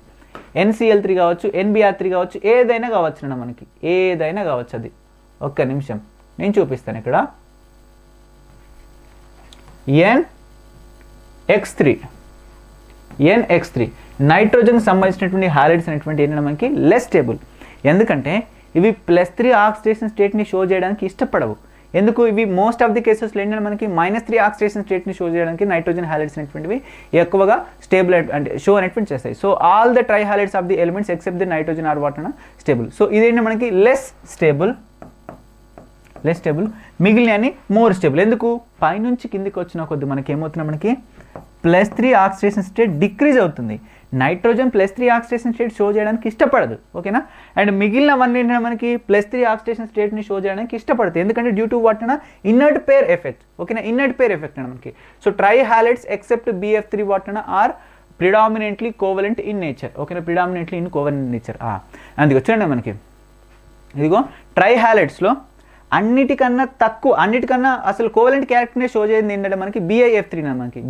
NCl3 కావచ్చు, NBr3 కావచ్చు, ఏదైనా కావచ్చు అన్న మనకి, ఏదైనా కావచ్చు. అది ఒక్క నిమిషం నేను చూపిస్తాను ఇక్కడ. NX3 నైట్రోజన్ సంబంధించినటువంటి హాలైడ్స్ అనేటువంటి ఏంటంటే మనకి లెస్ స్టేబుల్. ఎందుకంటే ఇవి +3 ఆక్సిడేషన్ స్టేట్ని షో చేయడానికి ఇష్టపడవు. ఎందుకు? ఇవి మోస్ట్ ఆఫ్ ది కేసెస్లో ఏంటంటే మనకి -3 ఆక్సిడేషన్ స్టేట్ని షో చేయడానికి నైట్రోజన్ హాలైడ్స్ అనేటువంటివి ఎక్కువగా స్టేబుల్ అంటే షో అనేటువంటి చేస్తాయి. So all the tri halides of the elements except the nitrogen are what అన్న స్టేబుల్. సో ఇదేంటి మనకి లెస్ స్టేబుల్, మిగిలిన అని మోర్ స్టేబుల్. ఎందుకు? పైనుంచి కిందికి వచ్చిన కొద్ది మనకి ఏమవుతున్నా మనకి +3 ఆక్సిడేషన్ స్టేట్ డిక్రీజ్ అవుతుంది. నైట్రోజన్ +3 ఆక్సిడేషన్ స్టేట్ షో చేయడానికి ఇష్టపడదు. ఓకేనా, అండ్ మిగిలినవన్నీ మనకి +3 ఆక్సిడేషన్ స్టేట్ని షో చేయడానికి ఇష్టపడుతుంది. ఎందుకంటే డ్యూ టు వాట్ అన్న ఇన్నర్ట్ పేర్ ఎఫెక్ట్. ఓకేనా, ఇన్నర్ట్ పేర్ ఎఫెక్ట్ అన్న మనకి. So trihalides except BF3 what అన్న are predominantly covalent in nature. ఓకేనా, ప్రిడామినెంట్లీ ఇన్ కోవలెంట్ నేచర్. అందుకే చూడండి మనకి ఇదిగో ట్రై హాలైడ్స్లో అన్నిటికన్నా అసలు కోవలెంట్ క్యారెక్టర్ని షో చేయండి ఏంటంటే మనకి BiF3 మనకి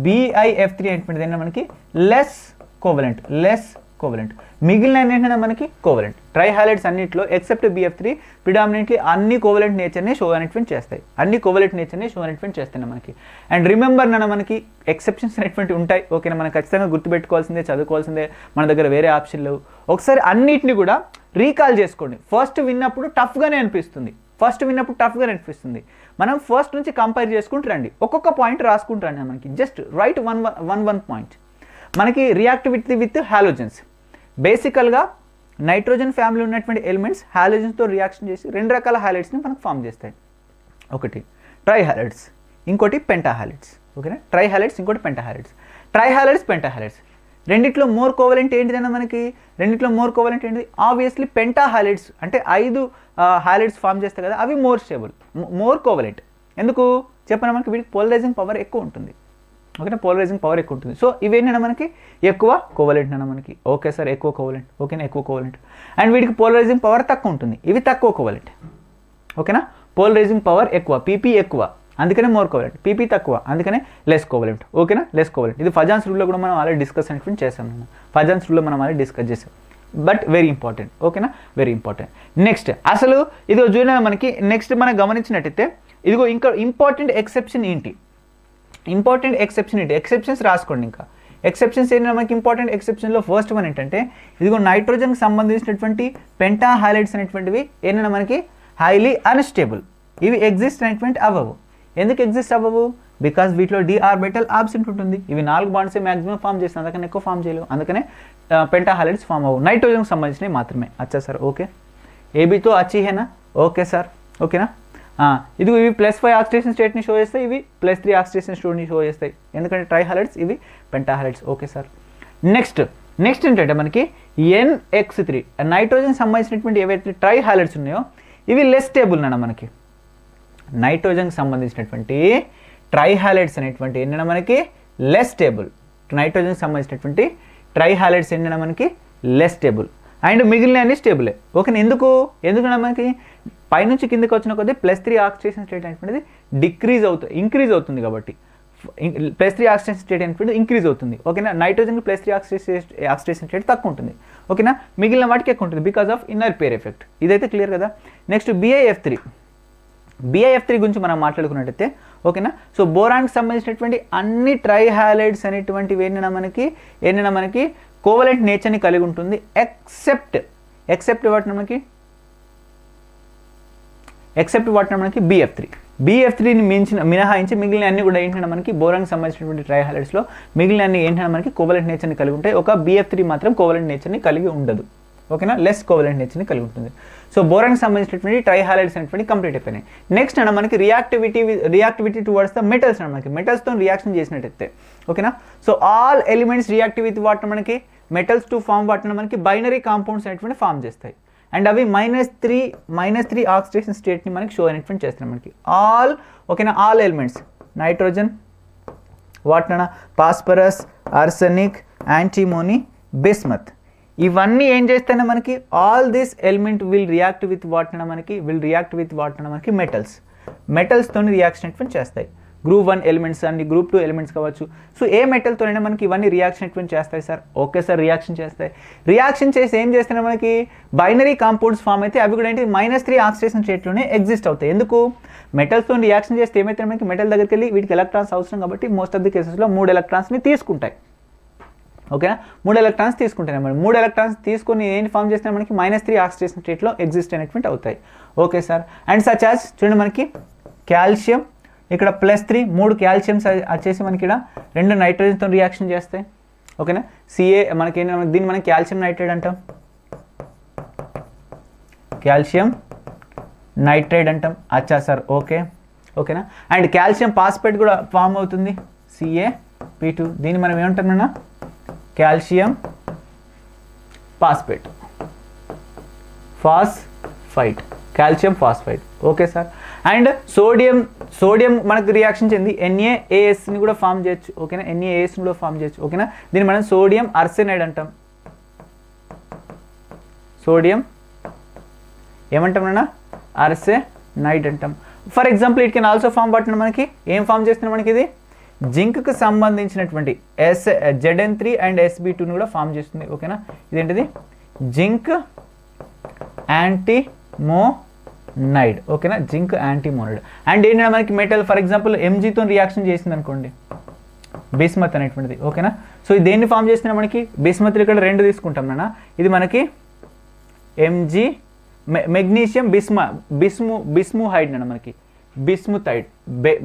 BiF3 అనేటువంటిది ఏంటంటే మనకి లెస్ కోవలెంట్. మిగిలిన ఏంటంటే మనకి కోవలెంట్. ట్రై హాలైడ్స్ అన్నింటిలో ఎక్సెప్ట్ BF3 ప్రిడామినెంట్లీ అన్ని కోవలెంట్ నేచర్ని షో అనేటువంటి చేస్తాయి. మనకి. అండ్ రిమెంబర్ మనకి ఎక్సెప్షన్స్ అనేటువంటి ఉంటాయి. ఓకేనా, మనం ఖచ్చితంగా గుర్తుపెట్టుకోవాల్సిందే, చదువుకోవాల్సిందే, మన దగ్గర వేరే ఆప్షన్ లేవు. ఒకసారి అన్నిటిని కూడా రీకాల్ చేసుకోండి. ఫస్ట్ విన్నప్పుడు టఫ్గానే అనిపిస్తుంది, మనం ఫస్ట్ నుంచి కంపేర్ చేసుకుంటూ రండి, ఒక్కొక్క పాయింట్ రాసుకుంటూ రండి. మనకి జస్ట్ రైట్ వన్ పాయింట్. మనకి రియాక్టివిటీ విత్ హాలోజన్స్. బేసికల్గా నైట్రోజన్ ఫ్యామిలీ ఉన్నటువంటి ఎలిమెంట్స్ హాలోజన్స్తో రియాక్షన్ చేసి 2 రకాల హాలైడ్స్ని మనకు ఫామ్ చేస్తాయి. ఒకటి ట్రై హాలైడ్స్, ఇంకోటి పెంటాహాలైడ్స్. ఓకేనా, ట్రై హాలైడ్స్, ఇంకోటి పెంటాహాలైడ్స్. ట్రై హాలైడ్స్, పెంటాహాలైడ్స్ రెండిట్లో మోర్ కోవలెంట్ ఏంటిదన్నా మనకి? ఆబ్వియస్లీ పెంటాహాలైడ్స్ అంటే 5 హాలైడ్స్ ఫామ్ చేస్తాయి కదా, అవి మోర్ స్టేబుల్, మోర్ కోవలెంట్. ఎందుకు చెప్పినా మనకి వీటికి పోలరైజింగ్ పవర్ ఎక్కువ ఉంటుంది. ఓకేనా, సో ఇవేంటన్నా మనకి ఎక్కువ కోవలెంట్ అన్న మనకి. ఓకే సార్, ఎక్కువ కోవలెంట్. ఓకేనా, ఎక్కువ కోవలెంట్. అండ్ వీటికి పోలరైజింగ్ పవర్ తక్కువ ఉంటుంది, ఇవి తక్కువ కోవలెంట్. ఓకేనా, పోలరైజింగ్ పవర్ ఎక్కువ, పీపీ ఎక్కువ, అందుకనే మోర్ కోవలెంట్. పీపీ తక్కువ, అందుకనే లెస్ కోవలెంట్. ఓకేనా, లెస్ కోవలెంట్. ఇది ఫజాన్స్ రూల్లో కూడా మనం ఆల్రెడీ డిస్కస్ అనేటువంటి చేసాం. But very important. ఓకేనా, వెరీ ఇంపార్టెంట్. నెక్స్ట్ అసలు ఇదిగో చూడండి మనకి, నెక్స్ట్ మనం గమనించినట్టయితే ఇదిగో ఇంకా ఇంపార్టెంట్ ఎక్సెప్షన్ ఏంటి? ఎక్సెప్షన్స్ రాసుకోండి. ఇంకా ఎక్సెప్షన్స్ ఏంటంటే మనకి ఇంపార్టెంట్ ఎక్సెప్షన్లో ఫస్ట్ వన్ ఏంటంటే ఇదిగో నైట్రోజన్కి సంబంధించినటువంటి పెంటాహాలైడ్స్ అనేటువంటివి ఏంటంటే మనకి హైలీ అన్స్టేబుల్. ఇవి ఎగ్జిస్ట్ అనేటువంటి అవ్వవు. ఎందుకు ఎగ్జిస్ట్ అవ్వవు? బికాస్ వీటిలో d ఆర్బిటల్ ఆబ్సెంట్ ఉంటుంది. ఇవి 4 బాండ్సే మ్యాక్సిమం ఫామ్ చేస్తాయి, అందుకని ఎక్కువ ఫామ్ చేయలేవు. అందుకనే పెంటాహాలైడ్స్ ఫామ్ అవ్వవు, నైట్రోజన్కి సంబంధించినవి మాత్రమే. అచ్చా సార్, ఓకే. ఏబీతో అచ్చి హేనా? ఓకే సార్, ఓకేనా. ఇదిగో ఇవి +5 ఆక్సిడేషన్ స్టేట్ని షో చేస్తాయి, ఇవి +3 ఆక్సిడేషన్ స్టేట్ని షో చేస్తాయి, ఎందుకంటే ట్రైహాలైడ్స్, ఇవి పెంటాహాలైడ్స్. Okay sir. నెక్స్ట్ ఏంటంటే మనకి NX3 నైట్రోజన్ సంబంధించినటువంటి ఏవైతే ట్రైహాలైడ్స్ ఉన్నాయో ఇవి లెస్ స్టేబుల్ అన్న మనకి. నైట్రోజన్కి సంబంధించినటువంటి ట్రైహాలైడ్స్ అనేటువంటి ఏంటంటే మనకి లెస్ స్టేబుల్. నైట్రోజన్కి సంబంధించినటువంటి ట్రైహాలైడ్స్ ఏంటంటే మనకి లెస్ స్టేబుల్ అండ్ మిగిలిన అన్ని స్టేబులే. ఓకే, ఎందుకన్నా మనకి పైనుంచి కిందకి వచ్చిన కొద్దీ +3 ఆక్సిడేషన్ స్టేట్ అనేటువంటిది ఇంక్రీజ్ అవుతుంది కాబట్టి +3 ఆక్సిడేషన్ స్టేట్ అనేటువంటి ఇంక్రీజ్ అవుతుంది. ఓకేనా, నైట్రోజన్కి +3 ఆక్సిడేషన్ స్టేట్ తక్కువ ఉంటుంది. ఓకేనా, మిగిలిన వాటికి ఎక్కువ ఉంటుంది because of inner pair effect. ఇదైతే క్లియర్ కదా. నెక్స్ట్ BiF3 గురించి మనం మాట్లాడుకున్నట్టయితే ఓకేనా. సో బోరాన్కి సంబంధించినటువంటి అన్ని ట్రైహాలైడ్స్ అనేటువంటివి ఏంటన్నా మనకి కోవలెంట్ నేచర్ని కలిగి ఉంటుంది ఎక్సెప్ట్ వాటిని మనకి BF3ని మినహాయించి మిగిలిన అన్ని కూడా ఏంటంటే మనకి బోరాన్కి సంబంధించినటువంటి ట్రైహాలైడ్స్లో మిగిలిన అన్ని ఏంటంటే మనకి కోవలెంట్ నేచర్ని కలిగి ఉంటాయి. ఒక BF3 మాత్రం కోవలెంట్ నేచర్ని కలిగి ఉండదు. ఓకేనా, లెస్ కోవలెంట్ నేచర్ని కలిగి ఉంటుంది. సో బోరాన్కి సంబంధించినటువంటి ట్రైహాలైడ్స్ అనేటువంటి కంప్లీట్ అయిపోయినాయి. నెక్స్ట్ అన్న మనకి రియాక్టివిటీ టువర్డ్స్ ద మెటల్స్ అన్న మనకి మెటల్స్తో రియాక్షన్ చేసినట్టయితే ఓకేనా. So all elements react with వాటిని మనకి మెటల్స్ టు ఫామ్ వాటిని మనకి బైనరీ కాంపౌండ్స్ అనేటువంటి ఫామ్ చేస్తాయి. అండ్ అవి -3 ఆక్సిడేషన్ స్టేట్ని మనకి షో అనేటువంటి చేస్తున్నాయి మనకి. ఆల్ ఎలిమెంట్స్ నైట్రోజన్, వాటిన ఫాస్ఫరస్, ఆర్సెనిక్, యాంటీమోనీ, బిస్మత్, ఇవన్నీ ఏం చేస్తేనే మనకి all this element will react with వాటిన మనకి మెటల్స్తో రియాక్షన్ అనేటువంటి చేస్తాయి. గ్రూప్ 1 ఎలిమెంట్స్ అండి, గ్రూప్ 2 ఎలిమెంట్స్ కావచ్చు. సో ఏ మెటల్తోనైనా మనకి ఇవన్నీ రియాక్షన్ అనేటువంటి చేస్తాయి సార్. ఓకే సార్, రియాక్షన్ చేసి ఏం చేస్తేనే మనకి బైనరీ కాంపౌండ్స్ ఫామ్ అయితే అవి కూడా ఏంటి -3 ఆక్సిడేషన్ స్టేట్లోనే ఎగ్జిస్ట్ అవుతాయి. ఎందుకు? మెటల్స్తో రియాక్షన్ చేస్తే ఏమైతే మనకి మెటల్ దగ్గరికి వెళ్ళి వీటికి ఎలక్ట్రాన్స్ అవసరం కాబట్టి మోస్ట్ ఆఫ్ ది కేసెస్లో 3 ఎలక్ట్రాన్స్ని తీసుకుంటాయి. ఓకేనా, 3 ఎలక్ట్రాన్స్ తీసుకుంటాయి. మరి 3 ఎలక్ట్రాన్స్ తీసుకొని ఏంటి ఫామ్ చేస్తే మనకి -3 ఆక్సిడేషన్ స్టేట్లో ఎగ్జిస్ట్ అనేటువంటి అవుతాయి. Okay sir. And such as చూడండి మనకి కాల్షియం ఇక్కడ +3 3 కాల్షియమ్స్ వచ్చేసి మనకి ఇక్కడ 2 నైట్రోజన్తో రియాక్షన్ చేస్తాయి. ఓకేనా, మనకి దీన్ని మనం కాల్షియం నైట్రైడ్ అంటాం, అచ్చా సార్. ఓకేనా. అండ్ కాల్షియం ఫాస్ఫేట్ కూడా ఫామ్ అవుతుంది, CaP2. దీన్ని మనం ఏమంటామన్నా calcium phosphite. Okay sir. And sodium మనకు రియాక్షన్ చెంది NaAsని కూడా ఫామ్ చేయొచ్చు. ఓకేనా, NaAsని కూడా ఫామ్ చేయొచ్చు. ఓకేనా, దీన్ని మనం సోడియం ఆర్సెనైడ్ అంటాం. ఏమంటాం ఆర్సెనైడ్ అంటాం. For example it can also form but మనకి ఏం ఫామ్ చేస్తున్నాం మనకి ఇది జింక్కి సంబంధించినటువంటి Zn3 అండ్ Sb2ని కూడా ఫామ్ చేస్తుంది. ఓకేనా, ఇదేంటిది జింక్ యాంటీమోనైడ్. ఓకేనా, జింక్ యాంటీమోనైడ్. అండ్ ఏంటంటే మనకి మెటల్ ఫర్ ఎగ్జాంపుల్ Mgతో రియాక్షన్ చేసింది అనుకోండి, బిస్మత్ అనేటువంటిది. ఓకేనా, సో ఇది దేన్ని ఫామ్ చేస్తున్నా మనకి బిస్మత్ ఇక్కడ 2 తీసుకుంటాం నాన్న. ఇది మనకి Mg మెగ్నీషియం బిస్ముహైడ్ అన్న మనకి బిస్ముథైడ్,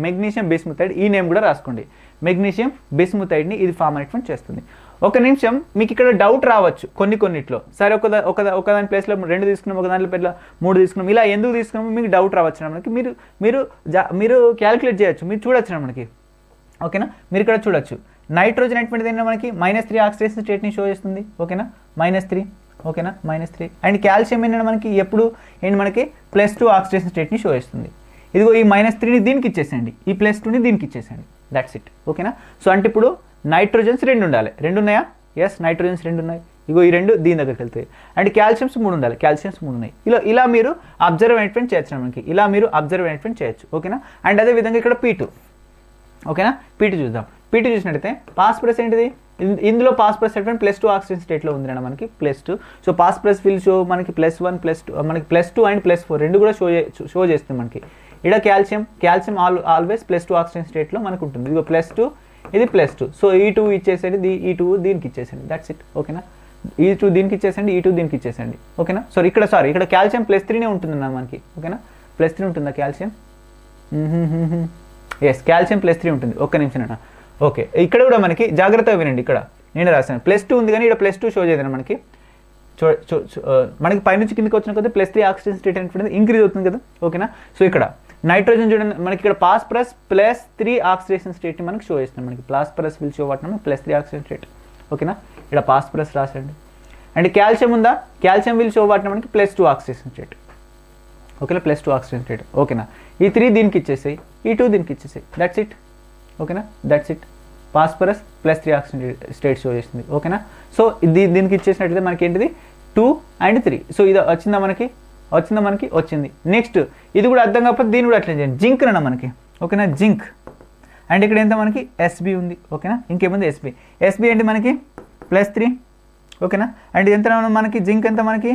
మెగ్నీషియం బిస్ముథైడ్, ఈ నేమ్ కూడా రాసుకోండి. మెగ్నీషియం బిస్ముథైడ్ని ఇది ఫామ్ అనేటువంటి చేస్తుంది. ఒక నిమిషం, మీకు ఇక్కడ డౌట్ రావచ్చు కొన్నిట్లో, సరే ఒకదాని ప్లేస్లో 2 తీసుకున్నాం, ఒక దాంట్లో ప్లేస్లో 3 తీసుకున్నాం, ఇలా ఎందుకు తీసుకున్నాము మీకు డౌట్ రావచ్చు మనకి. మీరు క్యాలిక్యులేట్ చేయొచ్చు, మీరు చూడొచ్చు మనకి. ఓకేనా, మీరు ఇక్కడ చూడొచ్చు నైట్రోజన్ అనేటువంటిది ఏంటంటే మనకి -3 ఆక్సిడేషన్ స్టేట్ని షో చేస్తుంది. ఓకేనా, -3. ఓకేనా, -3. అండ్ కాల్షియం ఏంటంటే మనకి ఎప్పుడు మనకి +2 ఆక్సిడేషన్ స్టేట్ని షో చేస్తుంది. ఇదిగో ఈ -3ని దీనికి ఇచ్చేసేయండి, ఈ +2ని దీనికి ఇచ్చేసేయండి, దట్స్ ఇట్. ఓకేనా, సో అంటే ఇప్పుడు నైట్రోజన్స్ 2 ఉండాలి. 2 ఉన్నాయా? ఎస్, నైట్రోజన్స్ 2 ఉన్నాయి. ఇగో ఈ 2 దీని దగ్గరికి వెళ్తాయి. అండ్ కాల్షియమ్స్ 3 ఉండాలి, కాల్షియమ్స్ 3 ఉన్నాయి. ఇలా మీరు అబ్జర్వ్ అనేటువంటి చేయొచ్చు మనకి, చేయొచ్చు. ఓకేనా, అండ్ అదే విధంగా ఇక్కడ P2. ఓకేనా, P2 చూద్దాం. P2 చూసినట్టయితే ఫాస్ఫరస్ ఏంటిది? ఇందులో ఫాస్ఫరస్ అనేటువంటి +2 ఆక్సిజన్ స్టేట్లో ఉంది అన్న మనకి +2. సో ఫాస్ఫరస్ విల్ షో మనకి +1 +2 మనకి +2 అండ్ +4 రెండు కూడా షో చేస్తుంది మనకి. ఇక్కడ కాల్షియం ఆల్వేస్ +2 ఆక్సిజన్ స్టేట్లో మనకు ఉంటుంది. ఇదిగో +2, ఇది +2. సో E2 ఇచ్చేసేయండి, E2 దీనికి ఇచ్చేసేయండి, దట్స్ ఇట్. ఓకేనా, E2 దీనికి ఇచ్చేసండి, E2 దీనికి ఇచ్చేసండి. ఓకేనా, ఇక్కడ కాల్షియం +3నే ఉంటుందన్న మనకి. ఓకేనా, +3 ఉంటుందా కాల్షియం? ఎస్, కాల్షియం +3 ఉంటుంది. ఒక్క నిమిషం అన్న. ఓకే, ఇక్కడ కూడా మనకి జాగ్రత్తగా వినండి, ఇక్కడ నేను రాశాను +2 ఉంది కానీ ఇక్కడ +2 షో చేయదు మనకి. మనకి పైనుంచి కిందకి వచ్చిన కొద్దీ +3 ఆక్సిజన్ స్టేట్ అనేటువంటిది ఇంక్రీజ్ అవుతుంది కదా. ఓకేనా, సో ఇక్కడ నైట్రోజన్ చూడండి మనకి ఇక్కడ ఫాస్ఫరస్ +3 ఆక్సిడేషన్ స్టేట్ని మనకి షో చేస్తుంది. మనకి phosphorus will show what +3 oxidation state. ఓకేనా, ఇక్కడ ఫాస్ఫరస్ రాసండి. అండ్ కాల్షియం ఉందా, కాల్షియం విల్ షో వాట్ మనకి +2 ఆక్సిడేషన్ స్టేట్. ఓకేనా, +2 ఆక్సిడేషన్ స్టేట్. ఓకేనా, ఈ 3 దీనికి ఇచ్చేసాయి, ఈ 2 దీనికి ఇచ్చేసాయి. That's it. ఓకేనా, that's it. Phosphorus +3 oxidation state show చేస్తుంది. ఓకేనా, సో దీనికి ఇచ్చేసినట్లయితే మనకి ఏంటిది 2 and 3. సో ఇది వచ్చిందా మనకి వచ్చింది. నెక్స్ట్ ఇది కూడా అర్థం కాకపోతే దీన్ని కూడా అట్లా చేయండి. జింక్ అన్న మనకి. ఓకేనా, జింక్. అండ్ ఇక్కడ ఎంత మనకి ఎస్బి ఉంది. ఓకేనా, ఇంకేముంది ఎస్బి అంటే మనకి +3. ఓకేనా, అండ్ ఎంత మనకి జింక్ ఎంత మనకి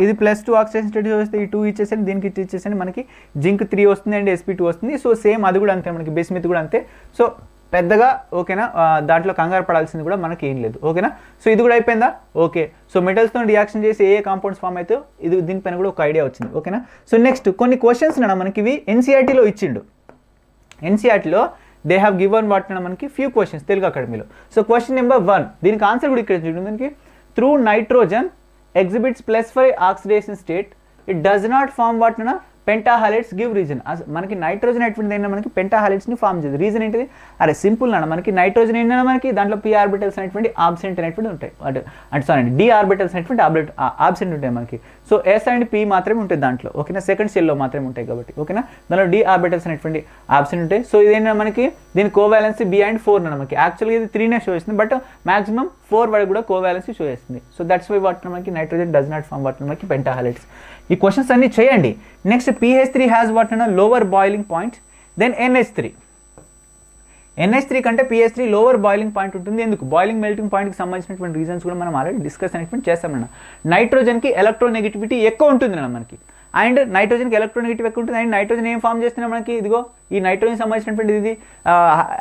ఇది +2 ఆక్సిడేషన్ స్టేట్ వస్తే ఈ 2 ఇచ్చేసండి, దీనికి ఇచ్చేసండి, మనకి జింక్ 3 వస్తుంది అండ్ sp2 వస్తుంది. సో సేమ్ అది కూడా అంతే, మనకి బిస్మిత్ కూడా అంతే. సో పెద్దగా ఓకేనా, దాంట్లో కంగారు పడాల్సింది కూడా మనకి ఏం లేదు. ఓకేనా, సో ఇది కూడా అయిపోయిందా. ఓకే, సో మెటల్స్తో రియాక్షన్ చేసి ఏ కాంపౌండ్స్ ఫామ్ అయితే దీనిపైన కూడా ఒక ఐడియా వచ్చింది. ఓకేనా, సో నెక్స్ట్ కొన్ని క్వశ్చన్స్ మనకి ఇవి ఎన్సీఆర్టీలో ఇచ్చిండు. ఎన్సీఆర్టీలో దే హ్యావ్ గివన్ వాట్ మనకి ఫ్యూ క్వశ్చన్స్ తెలుగు అకాడమీలో. సో క్వశ్చన్ నెంబర్ 1, దీనికి ఆన్సర్ కూడా ఇక్కడ చూడండి మనకి. Through nitrogen exhibits +5 oxidation state, it does not form what pentahalides give reason. మనకి నైట్రోజన్ ఎటువంటి అయినా మనకి పెంటాహాలైడ్స్ని ఫామ్ చేస్తుంది. రీజన్ ఏంటిది, అరే సింపుల్ అన్న, మనకి నైట్రోజన్ ఏంటన్నా మనకి దాంట్లో p ఆర్బిటల్స్ అనేటువంటి ఆబ్సెంట్ అనేటువంటి ఉంటాయి. అంటే సారీ d ఆర్బిటల్స్ అనేటువంటి ఆబ్సెంట్ ఉంటాయి మనకి. సో s అండ్ p మాత్రమే ఉంటాయి దాంట్లో. ఓకేనా, సెకండ్ సెల్లో మాత్రమే ఉంటాయి కాబట్టి. ఓకేనా, దాంట్లో d ఆర్బిటల్స్ అనేటువంటి ఆబ్సెంట్ ఉంటాయి. సో ఇదేంటంటే మనకి దీని కోవాలెన్సీ b and 4 అన్న మనకి. యాక్చువల్గా ఇది 3నే షో చేస్తుంది, బట్ మాక్సిమం 4 వరకు కూడా కోవాలెన్సీ షో చేస్తుంది. సో దట్స్ వై వాట్ మనకి nitrogen does not form what మనకి పెంటాహాలైడ్స్. ఈ క్వశ్చన్స్ అన్ని చేయండి. Next pH3 has what lower boiling point than NH3. NH3 కంటే pH3 లోవర్ బాయిలింగ్ పాయింట్ ఉంటుంది. ఎందుకు, బాయిలింగ్ మెల్టింగ్ పాయింట్కి సంబంధించినటువంటి రీజన్స్ కూడా మనం ఆల్రెడీ డిస్కస్ అనేటువంటి చేస్తామన్న. నైట్రోజన్కి ఎలక్ట్రోనెగటివిటీ ఎక్కువ ఉంటుంది అన్న మనకి. అండ్ నైట్రోజన్కి ఎలక్ట్రోనెగటివ్ ఎక్కువ ఉంటుంది. అండ్ నైట్రోజన్ ఏం ఫామ్ చేస్తున్నా మనకి, ఇదిగో ఈ నైట్రోజన్ సంబంధించినటువంటి ఇది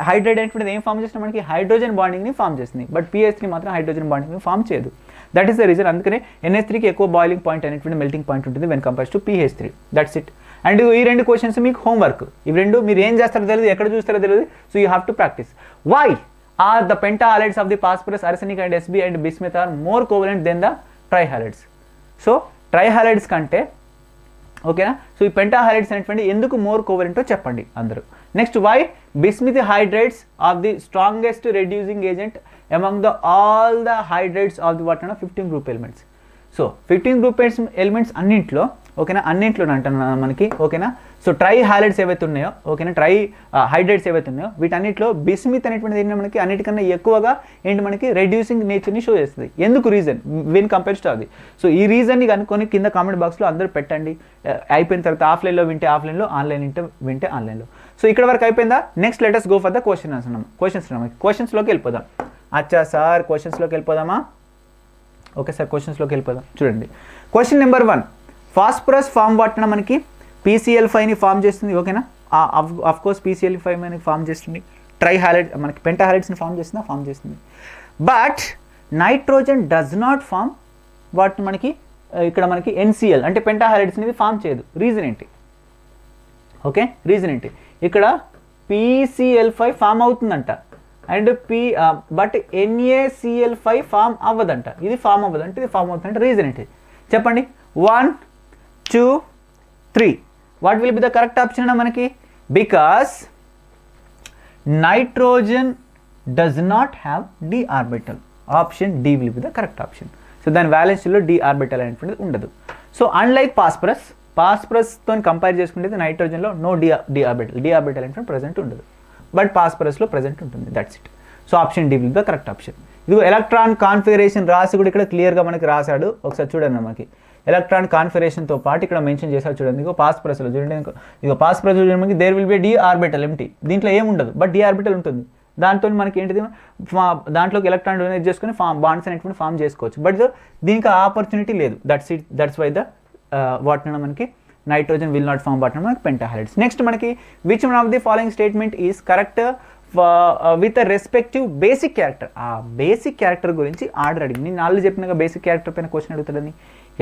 హైడ్రేట్ అనేటువంటిది ఏం ఫామ్ చేస్తున్నా మనకి హైడ్రోజన్ బాండింగ్ని ఫామ్ చేస్తుంది. బట్ pH3 మాత్రం హైడ్రోజన్ బాండింగ్ని ఫామ్ చేయదు. That is the reason. అందుకనే NH3కి ఎక్కువ బాయిలింగ్ పాయింట్ అనేటువంటి మెల్టింగ్ పాయింట్ ఉంటుంది when compares to pH3. That's it. And ఈ 2 క్వశ్చన్స్ మీకు హోంవర్క్. ఇవి 2 మీరు ఏం చేస్తారో తెలియదు, ఎక్కడ చూస్తారో తెలియదు. So you have to practise. Why are the pentahalides of the phosphorus, arsenic and sb and bismuth are more covalent than the trihalides? So trihalides కంటే ఓకేనా, సో ఈ పెంటాహాలైడ్స్ అనేటువంటి ఎందుకు మోర్ కోవలెంటో చెప్పండి అందరూ. Next, why bismuth hydrates of the strongest reducing agent among the all the hydrates of the what 15 group elements. So 15 group elements అన్నింట్లో ఓకేనా, అన్నింట్లో అంటున్నాను మనకి. ఓకేనా, సో ట్రై హాలైడ్స్ ఏవైతే ఉన్నాయో, ఓకేనా, ట్రై హైడ్రేట్స్ ఏవైతే ఉన్నాయో వీటన్నిటిలో బిస్మిత్ అనేటువంటిది ఏంటి మనకి అన్నిటికన్నా ఎక్కువగా ఏంటి మనకి రెడ్యూసింగ్ నేచర్ని షో చేస్తుంది. ఎందుకు రీజన్ వెన్ కంపేర్స్ టు అది. సో ఈ రీజన్ని కనుక్కొని కింద కామెంట్ బాక్స్లో అందరూ పెట్టండి. అయిపోయిన తర్వాత ఆఫ్లైన్లో వింటే ఆఫ్లైన్లో, ఆన్లైన్ వింటే ఆన్లైన్లో. సో ఇక్కడ వరకు అయిపోయిందా. Next letters go for the క్వశ్చన్స్లోకి వెళ్ళిపోదాం. అచ్చా సార్, క్వశ్చన్స్లోకి వెళ్ళిపోదామా? ఓకే సార్, క్వశ్చన్స్లోకి వెళ్ళిపోదాం. చూడండి, క్వశ్చన్ నెంబర్ 1, ఫాస్ఫరస్ ఫామ్ వాటిన మనకి PCl5ని ఫామ్ చేస్తుంది. ఓకేనా, ఆఫ్ కోర్స్ PCl5 మనకి ఫామ్ చేస్తుంది. ట్రైహాలైడ్ మనకి పెంటాహాలైడ్స్ని ఫామ్ చేస్తుంది. But nitrogen does not form what మనకి ఇక్కడ మనకి NCl అంటే పెంటాహాలైడ్స్ అనేది ఫామ్ చేయదు. రీజన్ ఏంటి? ఓకే, రీజన్ ఏంటి? ఇక్కడ PCl5 ఫామ్ అవుతుందంట అండ్ బట్ NaCl5 ఫామ్ అవ్వదంట. ఇది ఫామ్ అవ్వదంటే ఇది ఫామ్ అవుతుందంటే రీజన్ ఏంటి చెప్పండి? 1, 2, 3. What will be the correct option అన్న మనకి? Because nitrogen does not have d orbital. Option D will be the correct option. So దాని వ్యాలెన్సీలో d ఆర్బిటల్ అనేటువంటిది ఉండదు. సో అన్లైక్ ఫాస్ఫరస్తో కంపేర్ చేసుకుంటే నైట్రోజన్లో నో d ఆర్బిటల్ అనేటువంటి ప్రజెంట్ ఉండదు. బట్ ఫాస్ఫరస్లో ప్రజెంట్ ఉంటుంది. That's it. So option D will be the correct option. ఇది electron configuration రాసి కూడా ఇక్కడ క్లియర్గా మనకి రాశాడు. ఒకసారి చూడండి, మనకి ఎలక్ట్రాన్ కాన్ఫిగరేషన్తో పాటు ఇక్కడ మెన్షన్ చేశారు. చూడండి, ఇగో ఫాస్ఫరస్లో చూడండి, ఇగో ఫాస్ఫరస్ చూడండి మనకి there will be d orbital empty. దీంట్లో ఏముండదు, బట్ d ఆర్బిటల్ ఉంటుంది. దాంతో మనకి ఏంటిది దాంట్లోకి ఎలక్ట్రాన్ డొనేట్ చేసుకుని బాండ్స్ అనేటువంటి ఫామ్ చేసుకోవచ్చు. బట్ దీనికి ఆపర్చునిటీ లేదు. దట్స్ వై ద వాట్ మనకి nitrogen will not form what మనకి పెంటాహాలైడ్స్. నెక్స్ట్ మనకి which one of the following statement is correct with respective basic character. ఆ బేసిక్ క్యారెక్టర్ గురించి ఆర్డర్ అడిగి నేను నాలుగు చెప్పినాక బేసిక్ క్యారెక్టర్ పైన క్వశ్చన్ అడుగుతాడని.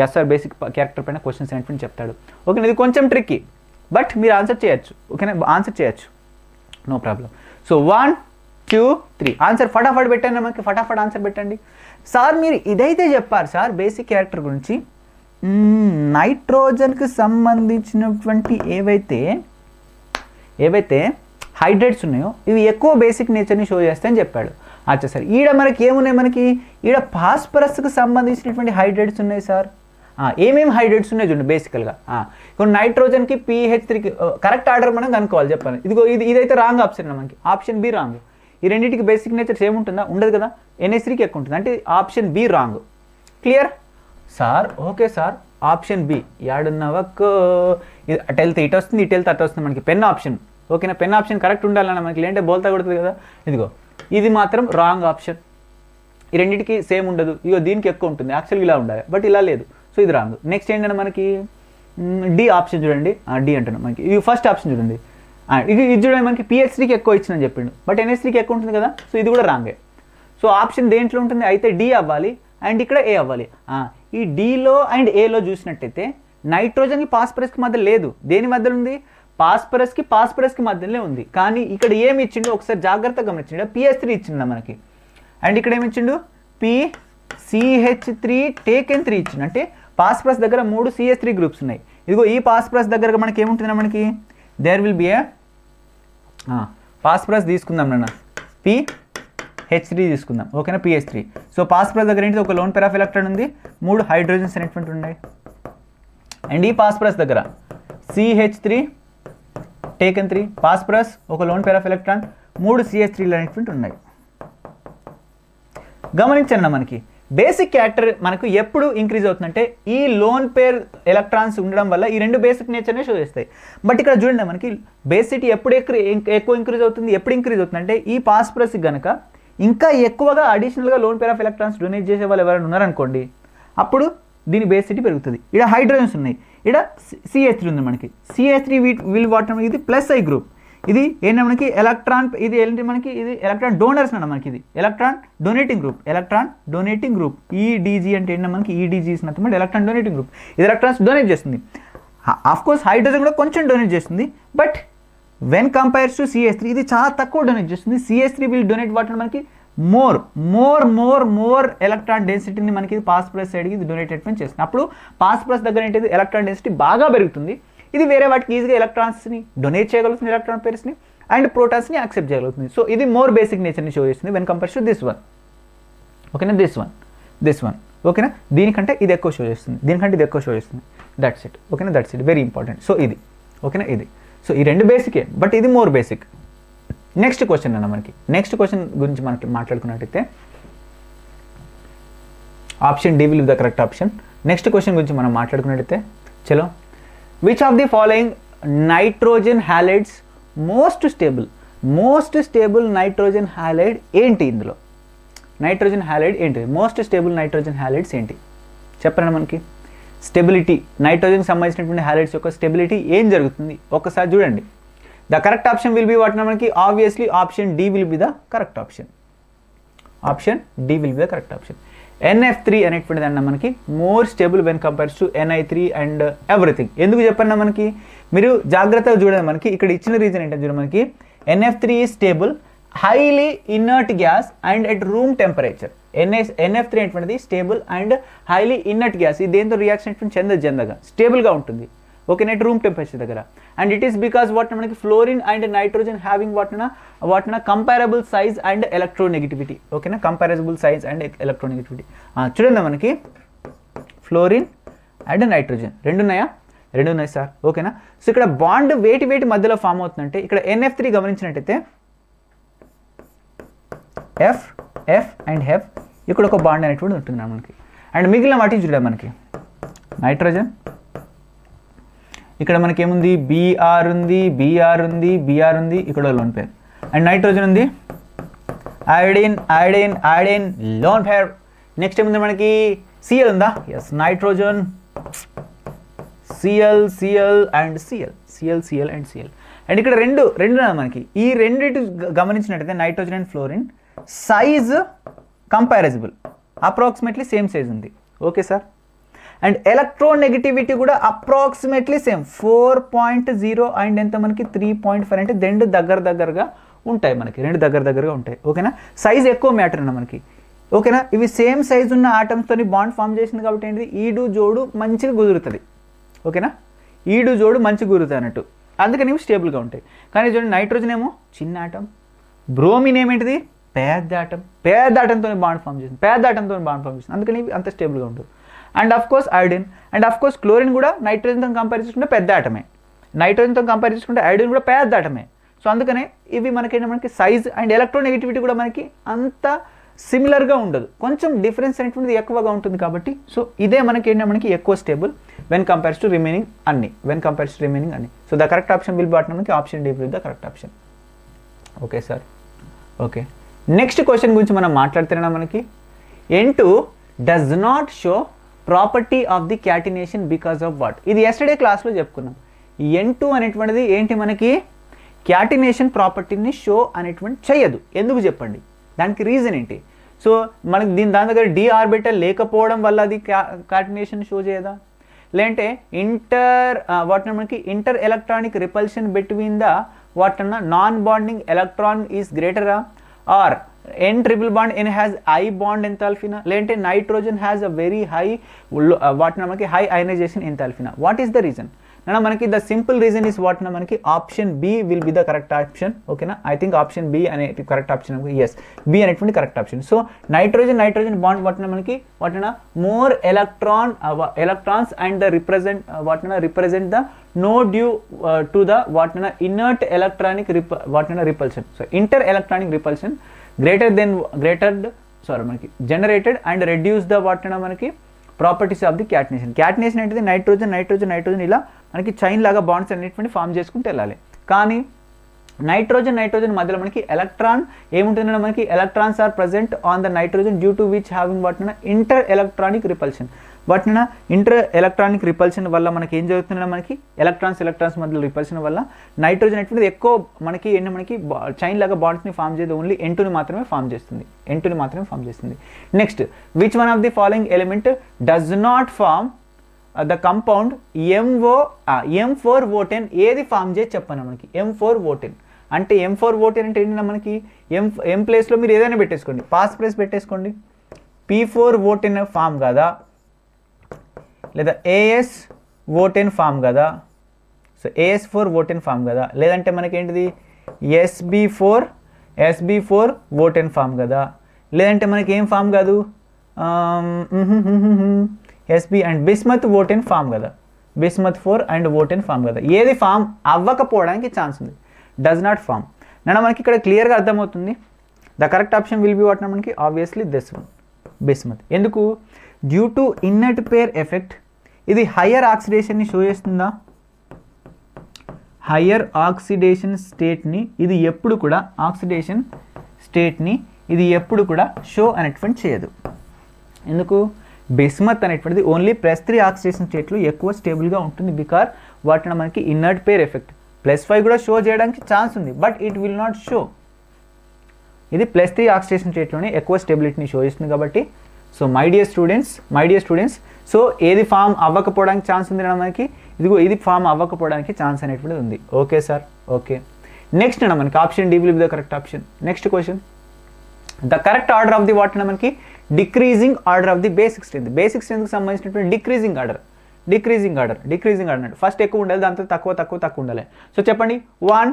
ఎస్ సార్, బేసిక్ క్యారెక్టర్ పైన క్వశ్చన్స్ అనేటువంటి చెప్తాడు. ఓకే, ఇది కొంచెం ట్రిక్కీ, బట్ మీరు ఆన్సర్ చేయొచ్చు. ఓకేనా, ఆన్సర్ చేయొచ్చు, నో ప్రాబ్లం. సో 1, 2, 3 ఆన్సర్ ఫటాఫట్ పెట్టండి. మనకి ఫటాఫట్ ఆన్సర్ పెట్టండి. సార్ మీరు ఇదైతే చెప్పారు సార్ బేసిక్ క్యారెక్టర్ గురించి. నైట్రోజన్కి సంబంధించినటువంటి ఏవైతే ఏవైతే హైడ్రేట్స్ ఉన్నాయో ఇవి ఎక్కువ బేసిక్ నేచర్ని షో చేస్తాయని చెప్పాడు. అచ్చా సార్, ఈడ మనకి ఏమున్నాయి, మనకి ఈడ ఫాస్ఫరస్కి సంబంధించినటువంటి హైడ్రేట్స్ ఉన్నాయి సార్. ఏమేమి హైడ్రేట్స్ ఉన్నాయి చూడండి బేసికల్గా. ఇప్పుడు నైట్రోజన్కి PH3కి కరెక్ట్ ఆర్డర్ మనం కనుక్కోవాలి చెప్పాలి. ఇదైతే రాంగ్ ఆప్షన్ మనకి, ఆప్షన్ బి రాంగ్. ఈ రెండింటికి బేసిక్ నేచర్స్ ఏముంటుందా, ఉండదు కదా. NH3కి ఎక్కువ ఉంటుంది, అంటే option B wrong. Clear sir? Okay sir, option B యాడున్నవక్ అటు వెళ్తే ఇటు వస్తుంది, ఇటు వెళ్తే అటు వస్తుంది, మనకి పెన్ ఆప్షన్. ఓకేనా, పెన్ ఆప్షన్ కరెక్ట్ ఉండాలన్నా మనకి, లేదంటే బోల్తా కొడుతుంది కదా. ఇదిగో ఇది మాత్రం రాంగ్ ఆప్షన్. ఈ రెండింటికి సేమ్ ఉండదు. ఇగో దీనికి ఎక్కువ ఉంటుంది, యాక్చువల్గా ఇలా ఉండాలి, బట్ ఇలా లేదు. సో ఇది రాంగ్. నెక్స్ట్ ఏంటంటే మనకి డి ఆప్షన్ చూడండి. డి అంటున్నాం మనకి, ఇది ఫస్ట్ ఆప్షన్ చూడండి. ఇది చూడండి మనకి PH3కి ఎక్కువ ఇచ్చిందని చెప్పిండు, బట్ NH3కి ఎక్కువ ఉంటుంది కదా. సో ఇది కూడా రాంగే. సో ఆప్షన్ దేంట్లో ఉంటుంది, అయితే డి అవ్వాలి అండ్ ఇక్కడ ఏ అవ్వాలి. ఈ డిలో అండ్ ఏలో చూసినట్టయితే నైట్రోజన్కి ఫాస్ఫరస్కి మధ్య లేదు. దేని మధ్యలో ఉంది, ఫాస్ఫరస్కి మధ్యలో ఉంది. కానీ ఇక్కడ ఏమి ఇచ్చిండు ఒకసారి జాగ్రత్తగా గమనించండి. PH3 ఇచ్చిందా మనకి, అండ్ ఇక్కడ ఏమి ఇచ్చిండు, PCH3 టేకెన్ 3 ఇచ్చిండు. అంటే ఫాస్ఫరస్ దగ్గర 3 CH3 గ్రూప్స్ ఉన్నాయి. ఇదిగో ఈ ఫాస్ఫరస్ దగ్గర మనకి ఏముంటుందా, మనకి there will be a phosphorus తీసుకుందాం నాన్న, PH3 తీసుకుందాం. ఓకేనా, PH3. సో ఫాస్ఫరస్ దగ్గర ఏంటి, ఒక లోన్ పెయిర్ ఆఫ్ ఎలక్ట్రాన్ ఉంది, 3 హైడ్రోజన్స్ అనేటువంటి ఉన్నాయి. అండ్ ఈ ఫాస్ఫరస్ దగ్గర CH3 టేకెన్ 3 ఫాస్ఫరస్, ఒక loan pair of electron, 3 CH3 అనేటువంటి ఉన్నాయి. గమనించండి, మనకి బేసిక్ క్యారెక్టర్ మనకు ఎప్పుడు ఇంక్రీజ్ అవుతుందంటే ఈ లోన్ పేర్ ఎలక్ట్రాన్స్ ఉండడం వల్ల ఈ రెండు బేసిక్ నేచర్నే షో చేస్తాయి. బట్ ఇక్కడ చూడండి మనకి బేసిటీ ఎప్పుడు ఎక్కువ ఇంక్రీజ్ అవుతుంది, ఎప్పుడు ఇంక్రీజ్ అవుతుంది అంటే ఈ ఫాస్ఫరస్ కనుక ఇంకా ఎక్కువగా అడిషనల్గా lone pair of electrons donate చేసే వాళ్ళు ఎవరైనా ఉన్నారనుకోండి, అప్పుడు దీని బేసిటీ పెరుగుతుంది. ఇక్కడ హైడ్రోజన్స్ ఉన్నాయి, ఇక్కడ CH3 ఉంది మనకి. CH3 విల్ వాటర్ ఇది ప్లస్ ఐ గ్రూప్. ఇది ఏంటంటే మనకి ఎలక్ట్రాన్, ఇది ఏంటి మనకి, ఇది ఎలక్ట్రాన్ డోనర్స్ అన్న మనకి, ఇది ఎలక్ట్రాన్ డొనేటింగ్ గ్రూప్. EDG అంటే ఏంటంటే మనకి EDG ఇస్తున్నట్టు ఎలక్ట్రాన్ డొనేటింగ్ గ్రూప్. ఇది ఎలక్ట్రాన్స్ డొనేట్ చేస్తుంది. ఆఫ్ కోర్స్ హైడ్రోజన్ కూడా కొంచెం డొనేట్ చేస్తుంది, but when compares to CH3 ఇది చాలా తక్కువ డొనేట్ చేస్తుంది. CH3 విల్ డొనేట్ వాటర్ మనకి మోర్ ఎలక్ట్రాన్ డెన్సిటీని మనకి ఫాస్ఫరస్ సైడ్కి ఇది డొనేట్ చేస్తుంది. అప్పుడు ఫాస్ఫరస్ దగ్గర ఏంటిది ఎలక్ట్రాన్ డెన్సిటీ బాగా పెరుగుతుంది. ఇది వేరే వాటికి ఈజీగా ఎలక్ట్రాన్స్ని డొనేట్ చేయగలుగుతుంది, ఎలక్ట్రాన్ పేర్స్ని అండ్ ప్రోటాన్స్ని యాక్సెప్ట్ చేయగలుగుతుంది. సో ఇది మోర్ బేసిక్ నేచర్ని షో చేస్తుంది when compares to this one. ఓకేనా, దిస్ వన్ ఓకేనా, దీనికంటే ఇది ఎక్కువ షో చేస్తుంది, దట్స్ ఇట్. ఓకేనా, that's it, very important. So ఇది ఓకేనా, ఇది. సో ఈ రెండు బేసికే, బట్ ఇది మోర్ బేసిక్. నెక్స్ట్ క్వశ్చన్ అన్న మనకి, నెక్స్ట్ క్వశ్చన్ గురించి మనకి మాట్లాడుకున్నట్టయితే option D will be the correct option. Next question గురించి మనం మాట్లాడుకున్నట్టయితే చలో, which of the following nitrogen halides most stable nitrogen halide ఏంటి? ఇందులో నైట్రోజన్ హ్యాలైడ్ ఏంటి, మోస్ట్ స్టేబుల్ నైట్రోజన్ హ్యాలైడ్స్ ఏంటి చెప్పండి మనకి. స్టెబిలిటీ, నైట్రోజన్కి సంబంధించినటువంటి హ్యాలైడ్స్ యొక్క స్టెబిలిటీ ఏం జరుగుతుంది ఒకసారి చూడండి. The correct option will be what మనకి, obviously option D will be the correct option. NF3 అనేటువంటిది అన్న మనకి more stable when compares to NI3 and everything. ఎందుకు చెప్పన్నా మనకి, మీరు జాగ్రత్తగా చూడండి, మనకి ఇక్కడ ఇచ్చిన రీజన్ ఏంటంటే చూడండి, మనకి NF3 is stable highly inert gas and at room temperature. NF3 అనేటువంటిది stable and highly inert gas. ఇది దేంతో రియాక్షన్ చెందగా స్టేబుల్గా ఉంటుంది. ఓకే, నెట్ రూమ్ టెంపరేచర్ దగ్గర. And it is because what మనకి ఫ్లోరిన్ అండ్ నైట్రోజన్ హ్యావింగ్ వాటిన కంపారబుల్ సైజ్ అండ్ ఎలక్ట్రోనెగటివిటీ. ఓకేనా, కంపారబుల్ సైజ్ అండ్ ఎలక్ట్రోనెగటివిటీ. చూడండి మనకి ఫ్లోరిన్ అండ్ నైట్రోజన్ రెండు ఉన్నాయి సార్. ఓకేనా, సో ఇక్కడ బాండ్ వేటి మధ్యలో ఫామ్ అవుతుందంటే ఇక్కడ NF3 గమనించినట్టయితే ఎఫ్ అండ్ హెఫ్ ఇక్కడ ఒక బాండ్ అనేటువంటి ఉంటుంది మనకి. అండ్ మిగిలిన వాటిని చూడండి మనకి నైట్రోజన్ ఇక్కడ మనకి ఏముంది, బీఆర్ ఉంది, ఇక్కడ లోన్ పేర్. అండ్ నైట్రోజన్ ఉంది, ఐడిన్ లోన్ పేర్. నెక్స్ట్ ఏముంది మనకి, Cl ఉందా, yes nitrogen Cl and Cl. And ఇక్కడ రెండు మనకి. ఈ రెండింటి గమనించినట్టయితే nitrogen and fluorine size comparable, approximately same size ఉంది. Okay sir. అండ్ ఎలక్ట్రోనెగటివిటీ కూడా అప్రాక్సిమేట్లీ సేమ్ 4.0 అండ్ ఎంత మనకి 3.5 అంటే రెండు దగ్గరగా ఉంటాయి మనకి, దగ్గరగా ఉంటాయి. ఓకేనా, సైజ్ ఎక్కువ మ్యాటర్ అన్న మనకి. ఓకేనా, ఇవి సేమ్ సైజ్ ఉన్న ఆటమ్స్తోని బాండ్ ఫామ్ చేసింది కాబట్టి ఏంటిది, ఈడు జోడు మంచిగా కుదురుతుంది. ఓకేనా, ఈడు జోడు మంచిగా కుదురుతుంది అన్నట్టు. అందుకని ఇవి స్టేబుల్గా ఉంటాయి. కానీ చూడండి నైట్రోజన్ ఏమో చిన్న ఆటం, బ్రోమిన్ ఏమేంటిది పెద్ద ఆటంతో బాండ్ ఫామ్ చేస్తుంది, అందుకని ఇవి అంత స్టేబుల్గా ఉంటుంది. And of course iodine, and of course chlorine కూడా నైట్రోజన్తో కంపేర్ చేసుకుంటే పెద్ద ఆటమే, నైట్రోజన్తో కంపేర్ చేసుకుంటే ఐడిన్ కూడా పెద్ద ఆటమే. సో అందుకనే ఇవి మనకి సైజ్ అండ్ ఎలక్ట్రోనెగటివిటీ కూడా మనకి అంత సిమిలర్గా ఉండదు, కొంచెం డిఫరెన్స్ అనేటువంటిది ఎక్కువగా ఉంటుంది. కాబట్టి సో ఇదే మనకి ఎక్కువ stable when compares to remaining అన్ని. So the correct option will be మనకి option D will the correct option. Okay sir, okay. Next question గురించి మనం మాట్లాడుతున్నా మనకి N2 does not show property of the catenation because of what. ఇది yesterday క్లాస్లో చెప్పుకున్నాం. N2 అనేటువంటిది ఏంటి మనకి క్యాటినేషన్ ప్రాపర్టీని షో అనేటువంటి చేయదు. ఎందుకు చెప్పండి, దానికి రీజన్ ఏంటి? సో మనకి దాని దగ్గర డి ఆర్బిటల్ లేకపోవడం వల్ల అది క్యాటినేషన్ షో చేయదా, లేదంటే మనకి inter electronic repulsion between the non bonding electron is గ్రేటరా, or N triple bond N has I bond enthalpy na, లేదంటే nitrogen has a very high మనకి హై అయనైజేషన్ ఎంథాల్పీ నా. What is the reason? మనకి the simple reason is మనకి option B will be the correct option. ఓకేనా, I think option B అనే correct option. Yes, B అనేటువంటి correct option. So nitrogen bond మనకి more electrons and the represent the no due to the inert electronic repulsion. So inter electronic repulsion మనకి generated and reduce the మనకి properties of the catenation. Catenation అంటే nitrogen ఇలా మనకి chain లాగా bonds అన్నిటిని form చేసుకుంటూ వెళ్ళాలి. కానీ నైట్రోజన్ మధ్యలో మనకి ఎలక్ట్రాన్ ఏముంటుందంటే మనకి electrons are present on the nitrogen due to which having inter electronic repulsion. Inter electronic repulsion వల్ల మనకి ఏం జరుగుతుందంటే మనకి ఎలక్ట్రాన్స్ మధ్యలో రిపల్షన్ వల్ల నైట్రోజన్ అనేటువంటిది ఎక్కువ మనకి చైన్ లాగా బాండ్స్ని ఫామ్ చేయదు, ఓన్లీ N2 మాత్రమే ఫామ్ చేస్తుంది. Next, which one of the following element does not form the compound M4O10? ఏది ఫామ్ చేసి చెప్పాను మనకి M4O10 అంటే. M4O10 అంటే ఏంటంటే మనకి M ప్లేస్లో మీరు ఏదైనా పెట్టేసుకోండి, పాస్ ప్లేస్ పెట్టేసుకోండి, P4O10 ఫామ్ కదా, లేదా AsO10 ఫామ్ కదా. సో AS4O10 ఫామ్ కదా, లేదంటే మనకి ఏంటిది SB4O10 ఫామ్ కదా, లేదంటే మనకి ఏం ఫామ్ కాదు SB and bismuth O10 form కదా, బిస్మత్ 4 అండ్ O10 ఫామ్ కదా. ఏది ఫామ్ అవ్వకపోవడానికి ఛాన్స్ ఉంది, డస్ నాట్ ఫామ్. మనకి ఇక్కడ క్లియర్గా అర్థమవుతుంది. The correct option will be మనకి ఆబ్వియస్లీ దిస్ వన్, బిస్మత్. ఎందుకు? Due to inert pair effect ఇది హయ్యర్ ఆక్సిడేషన్ని షో చేస్తుందా? హయ్యర్ ఆక్సిడేషన్ స్టేట్ని ఇది ఎప్పుడు కూడా షో అనేటువంటి చేయదు. ఎందుకు? బిస్మత్ అనేటువంటిది ఓన్లీ +3 ఆక్సిడేషన్ స్టేట్లో ఎక్కువ స్టేబుల్గా ఉంటుంది. బికాజ్ మనకి ఇన్నర్ట్ పేర్ ఎఫెక్ట్ +5 కూడా షో చేయడానికి ఛాన్స్ ఉంది, but it will not show. ఇది +3 ఆక్సిడేషన్ స్టేట్లోనే ఎక్కువ స్టెబిలిటీని షో చేస్తుంది కాబట్టి. So my dear students, so ఏది ఫామ్ అవ్వకపోవడానికి ఛాన్స్ ఉంది మనకి, ఇదిగో ఇది ఫామ్ అవ్వకపోవడానికి ఛాన్స్ అనేటువంటిది ఉంది. Okay sir, okay. నెక్స్ట్ మనకి option D will be the correct option. Next question, the correct order of the మనకి decreasing order of the basic స్ట్రెంత్కి సంబంధించినటువంటి డిక్రీజింగ్ ఆర్డర్ అంటే ఫస్ట్ ఎక్కువ ఉండాలి, దాంతో తక్కువ ఉండాలి. సో చెప్పండి 1,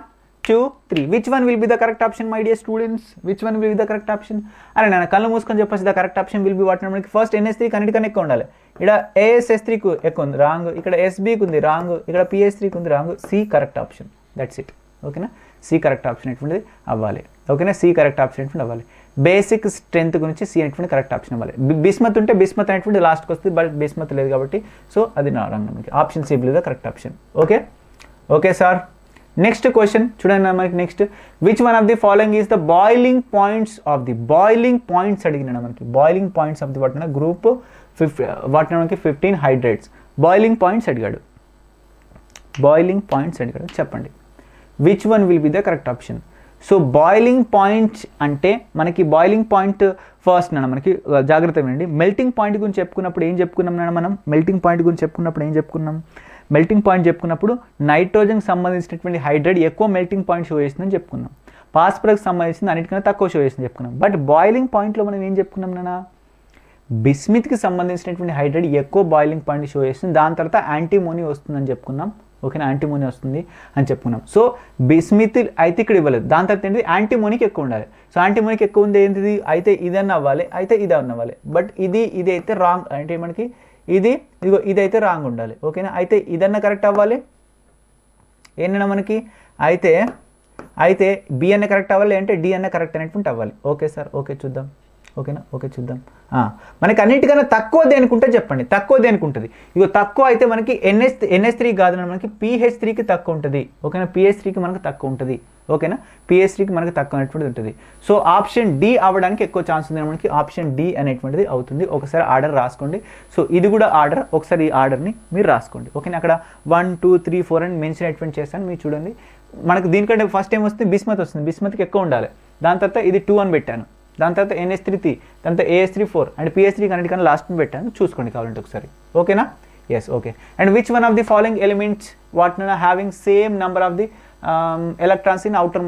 2, 3 which one will be the correct option my dear students? Which one will be the correct option? అరే నేను కళ్ళు మూసుకొని చెప్పొచ్చు. The correct option will be మనకి ఫస్ట్ NH3 అన్నిటికన్నా ఎక్కువ ఉండాలి. ఇక్కడ AsH3కు ఎక్కువ ఉంది, రాంగ్. ఇక్కడ SBకి ఉంది, రాంగ్. ఇక్కడ PH3కి ఉంది, wrong. C correct option, that's it. ఓకేనా, C కరెక్ట్ ఆప్షన్ అనేటువంటిది అవ్వాలి. ఓకేనా, C కరెక్ట్ ఆప్షన్ అనేటువంటి అవ్వాలి. బేసిక్ స్ట్రెంత్ గురించి C అనేటువంటి కరెక్ట్ ఆప్షన్ అవ్వాలి. బిస్మత్ ఉంటే బిస్మత్ అనేటువంటి లాస్ట్కి వస్తుంది, బట్ బిస్మత్ లేదు కాబట్టి సో అది నా రాంగ్. మనకి option C will be the correct option. Okay sir. Next question చూడండి మనకి. Next, which one of the following is the boiling points అడిగినాడు మనకి. Boiling points of the group మనకి 15 హైడ్రేట్స్ బాయిలింగ్ పాయింట్స్ అడిగాడు. చెప్పండి which one will be the correct option. So boiling point అంటే మనకి boiling point first మనకి జాగ్రత్త వినండి. మెల్టింగ్ పాయింట్ గురించి చెప్పుకున్నప్పుడు ఏం చెప్పుకున్నాం మనం? మెల్టింగ్ పాయింట్ చెప్పుకున్నప్పుడు నైట్రోజన్కి సంబంధించినటువంటి హైడ్రేట్ ఎక్కువ మెల్టింగ్ పాయింట్ షో చేస్తుందని చెప్పుకున్నాం. ఫాస్ఫరస్కి సంబంధించింది అన్నిటికన్నా తక్కువ షో చేస్తుందని చెప్పుకున్నాం. బట్ బాయిలింగ్ పాయింట్లో మనం ఏం చెప్పుకున్నాం బిస్మిత్కి సంబంధించినటువంటి హైడ్రేట్ ఎక్కువ బాయిలింగ్ పాయింట్ షో చేస్తుంది, దాని తర్వాత యాంటీమోనీ వస్తుందని చెప్పుకున్నాం. ఓకేనా, యాంటీమోనీ వస్తుంది అని చెప్పుకున్నాం. సో బిస్మిత్ అయితే ఇక్కడ ఇవ్వలేదు. దాని తర్వాత ఏంటి, యాంటీమోనీకి ఎక్కువ ఉండాలి. సో యాంటీమోనీకి ఎక్కువ ఉంది ఏంటిది, అయితే ఇదన్న అవ్వాలి, అయితే ఇది అన్న అవ్వాలి. బట్ ఇది అయితే రాంగ్, అంటే మనకి ఇదిగో ఇదైతే రాంగ్ ఉండాలి. ఓకేనా, అయితే ఇదన్న కరెక్ట్ అవ్వాలి. ఏంటన్నా మనకి అయితే బి అన్న కరెక్ట్ అవ్వాలి, అంటే డి అన్న కరెక్ట్ అనేటువంటి అవ్వాలి. ఓకే సార్, ఓకే చూద్దాం. ఓకేనా, ఓకే చూద్దాం. మనకి అన్నిటికన్నా తక్కువ దేనికుంటే చెప్పండి, తక్కువ దేనికుంటుంది. ఇగో తక్కువ అయితే మనకి NH3 కాదు, మనకి PH3కి తక్కువ ఉంటుంది. ఓకేనా, PH3కి మనకు తక్కువ ఉంటుంది. ఓకేనా, PH3కి మనకు తక్కువ అనేటువంటిది ఉంటుంది. సో ఆప్షన్ డి అవ్వడానికి ఎక్కువ ఛాన్స్ ఉంది, మనకి ఆప్షన్ డి అనేటువంటిది అవుతుంది. ఒకసారి ఆర్డర్ రాసుకోండి. సో ఇది కూడా ఆర్డర్, ఒకసారి ఈ ఆర్డర్ని మీరు రాసుకోండి. ఓకేనా, అక్కడ 1 2 3 4 అని మెన్షన్ అనేటువంటి చేస్తాను, మీరు చూడండి. మనకు దీనికంటే ఫస్ట్ ఏం వస్తుంది, బిస్మత్ వస్తుంది. బిస్మత్కి ఎక్కువ ఉండాలి. దాని తర్వాత ఇది 2 అని పెట్టాను. దాని తర్వాత NH3 3, దాని తర్వాత AH3 4 అండ్ PH3 అన్నిటికన్నా లాస్ట్ని పెట్టాను, చూసుకోండి కావాలంటే ఒకసారి. ఓకేనా, yes okay. And which one of the following elements వాటిన having same number of the electrons in outer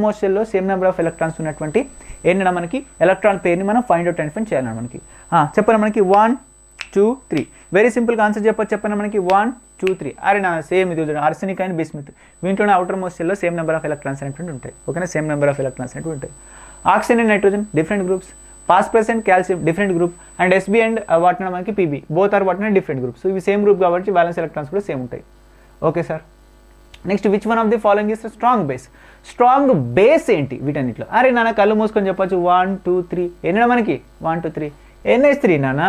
most షెల్లో సేమ్ నెంబర్ ఆఫ్ ఎలక్ట్రాన్స్ ఉన్నటువంటి ఏంటన్నా మనకి ఎలక్ట్రాన్ పేరుని మనం ఫైండ్ అవుట్ అండ్ చేయాలి. మనకి చెప్పండి, మనకి 1 2 3 వెరీ సింపుల్గా ఆన్సర్ చెప్పండి. మనకి 1 2 3. అరే నా సేమ్ ఇది ఆర్సెనిక్ అండ్ బిస్మిత్, వీటిలోనే అవుటర్ మోస్ట్ షెల్లో సేమ్ నెంబర్ ఆఫ్ ఎలక్ట్రాన్స్ అనేటువంటి ఉంటాయి. ఓకేనా, సేమ్ నెంబర్ ఆఫ్ ఎలక్ట్రాన్స్ అనేటువంటి ఉంటాయి. Oxygen and nitrogen different groups, phosphorus and calcium different group, and SB and వాటిన మనకి PB బోత్ ఆర్ వాటిన డిఫరెంట్ గ్రూప్స్. సో ఇవి సేమ్ గ్రూప్ కాబట్టి బ్యాలెన్స్ ఎలక్ట్రాన్స్ కూడా సేమ్ ఉంటాయి. Okay sir, next which one of the following is strong base ఏంటి వీటన్నిటిలో? అరే నాన్న కళ్ళు మూసుకొని చెప్పచ్చు. 1 2 3 ఎన్నో మనకి 1 2 3 NH3 నాన్న.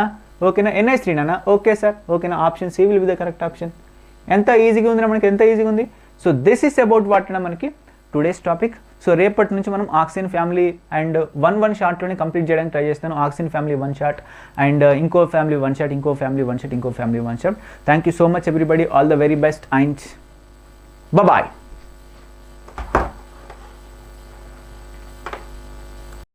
ఓకేనా, NH3 నాన్న. ఓకే సార్, ఓకేనా, option C will be the correct option. ఎంత ఈజీగా ఉంది మనకి, ఎంత ఈజీగా ఉంది. సో దిస్ ఈస్ అబౌట్ వాటిన మనకి టుడేస్ టాపిక్. సో రేపటి నుంచి మనం ఆక్సిజన్ ఫ్యామిలీ అండ్ వన్ షార్ట్లోనే కంప్లీట్ చేయడానికి ట్రై చేస్తాను. ఆక్సిజన్ ఫ్యామిలీ 1 షార్ట్ అండ్ ఇంకో ఫ్యామిలీ 1 షార్ట్, ఇంకో ఫ్యామిలీ 1 షార్ట్, ఇంకో family 1 short. Thank you so much everybody, all the very best and bye.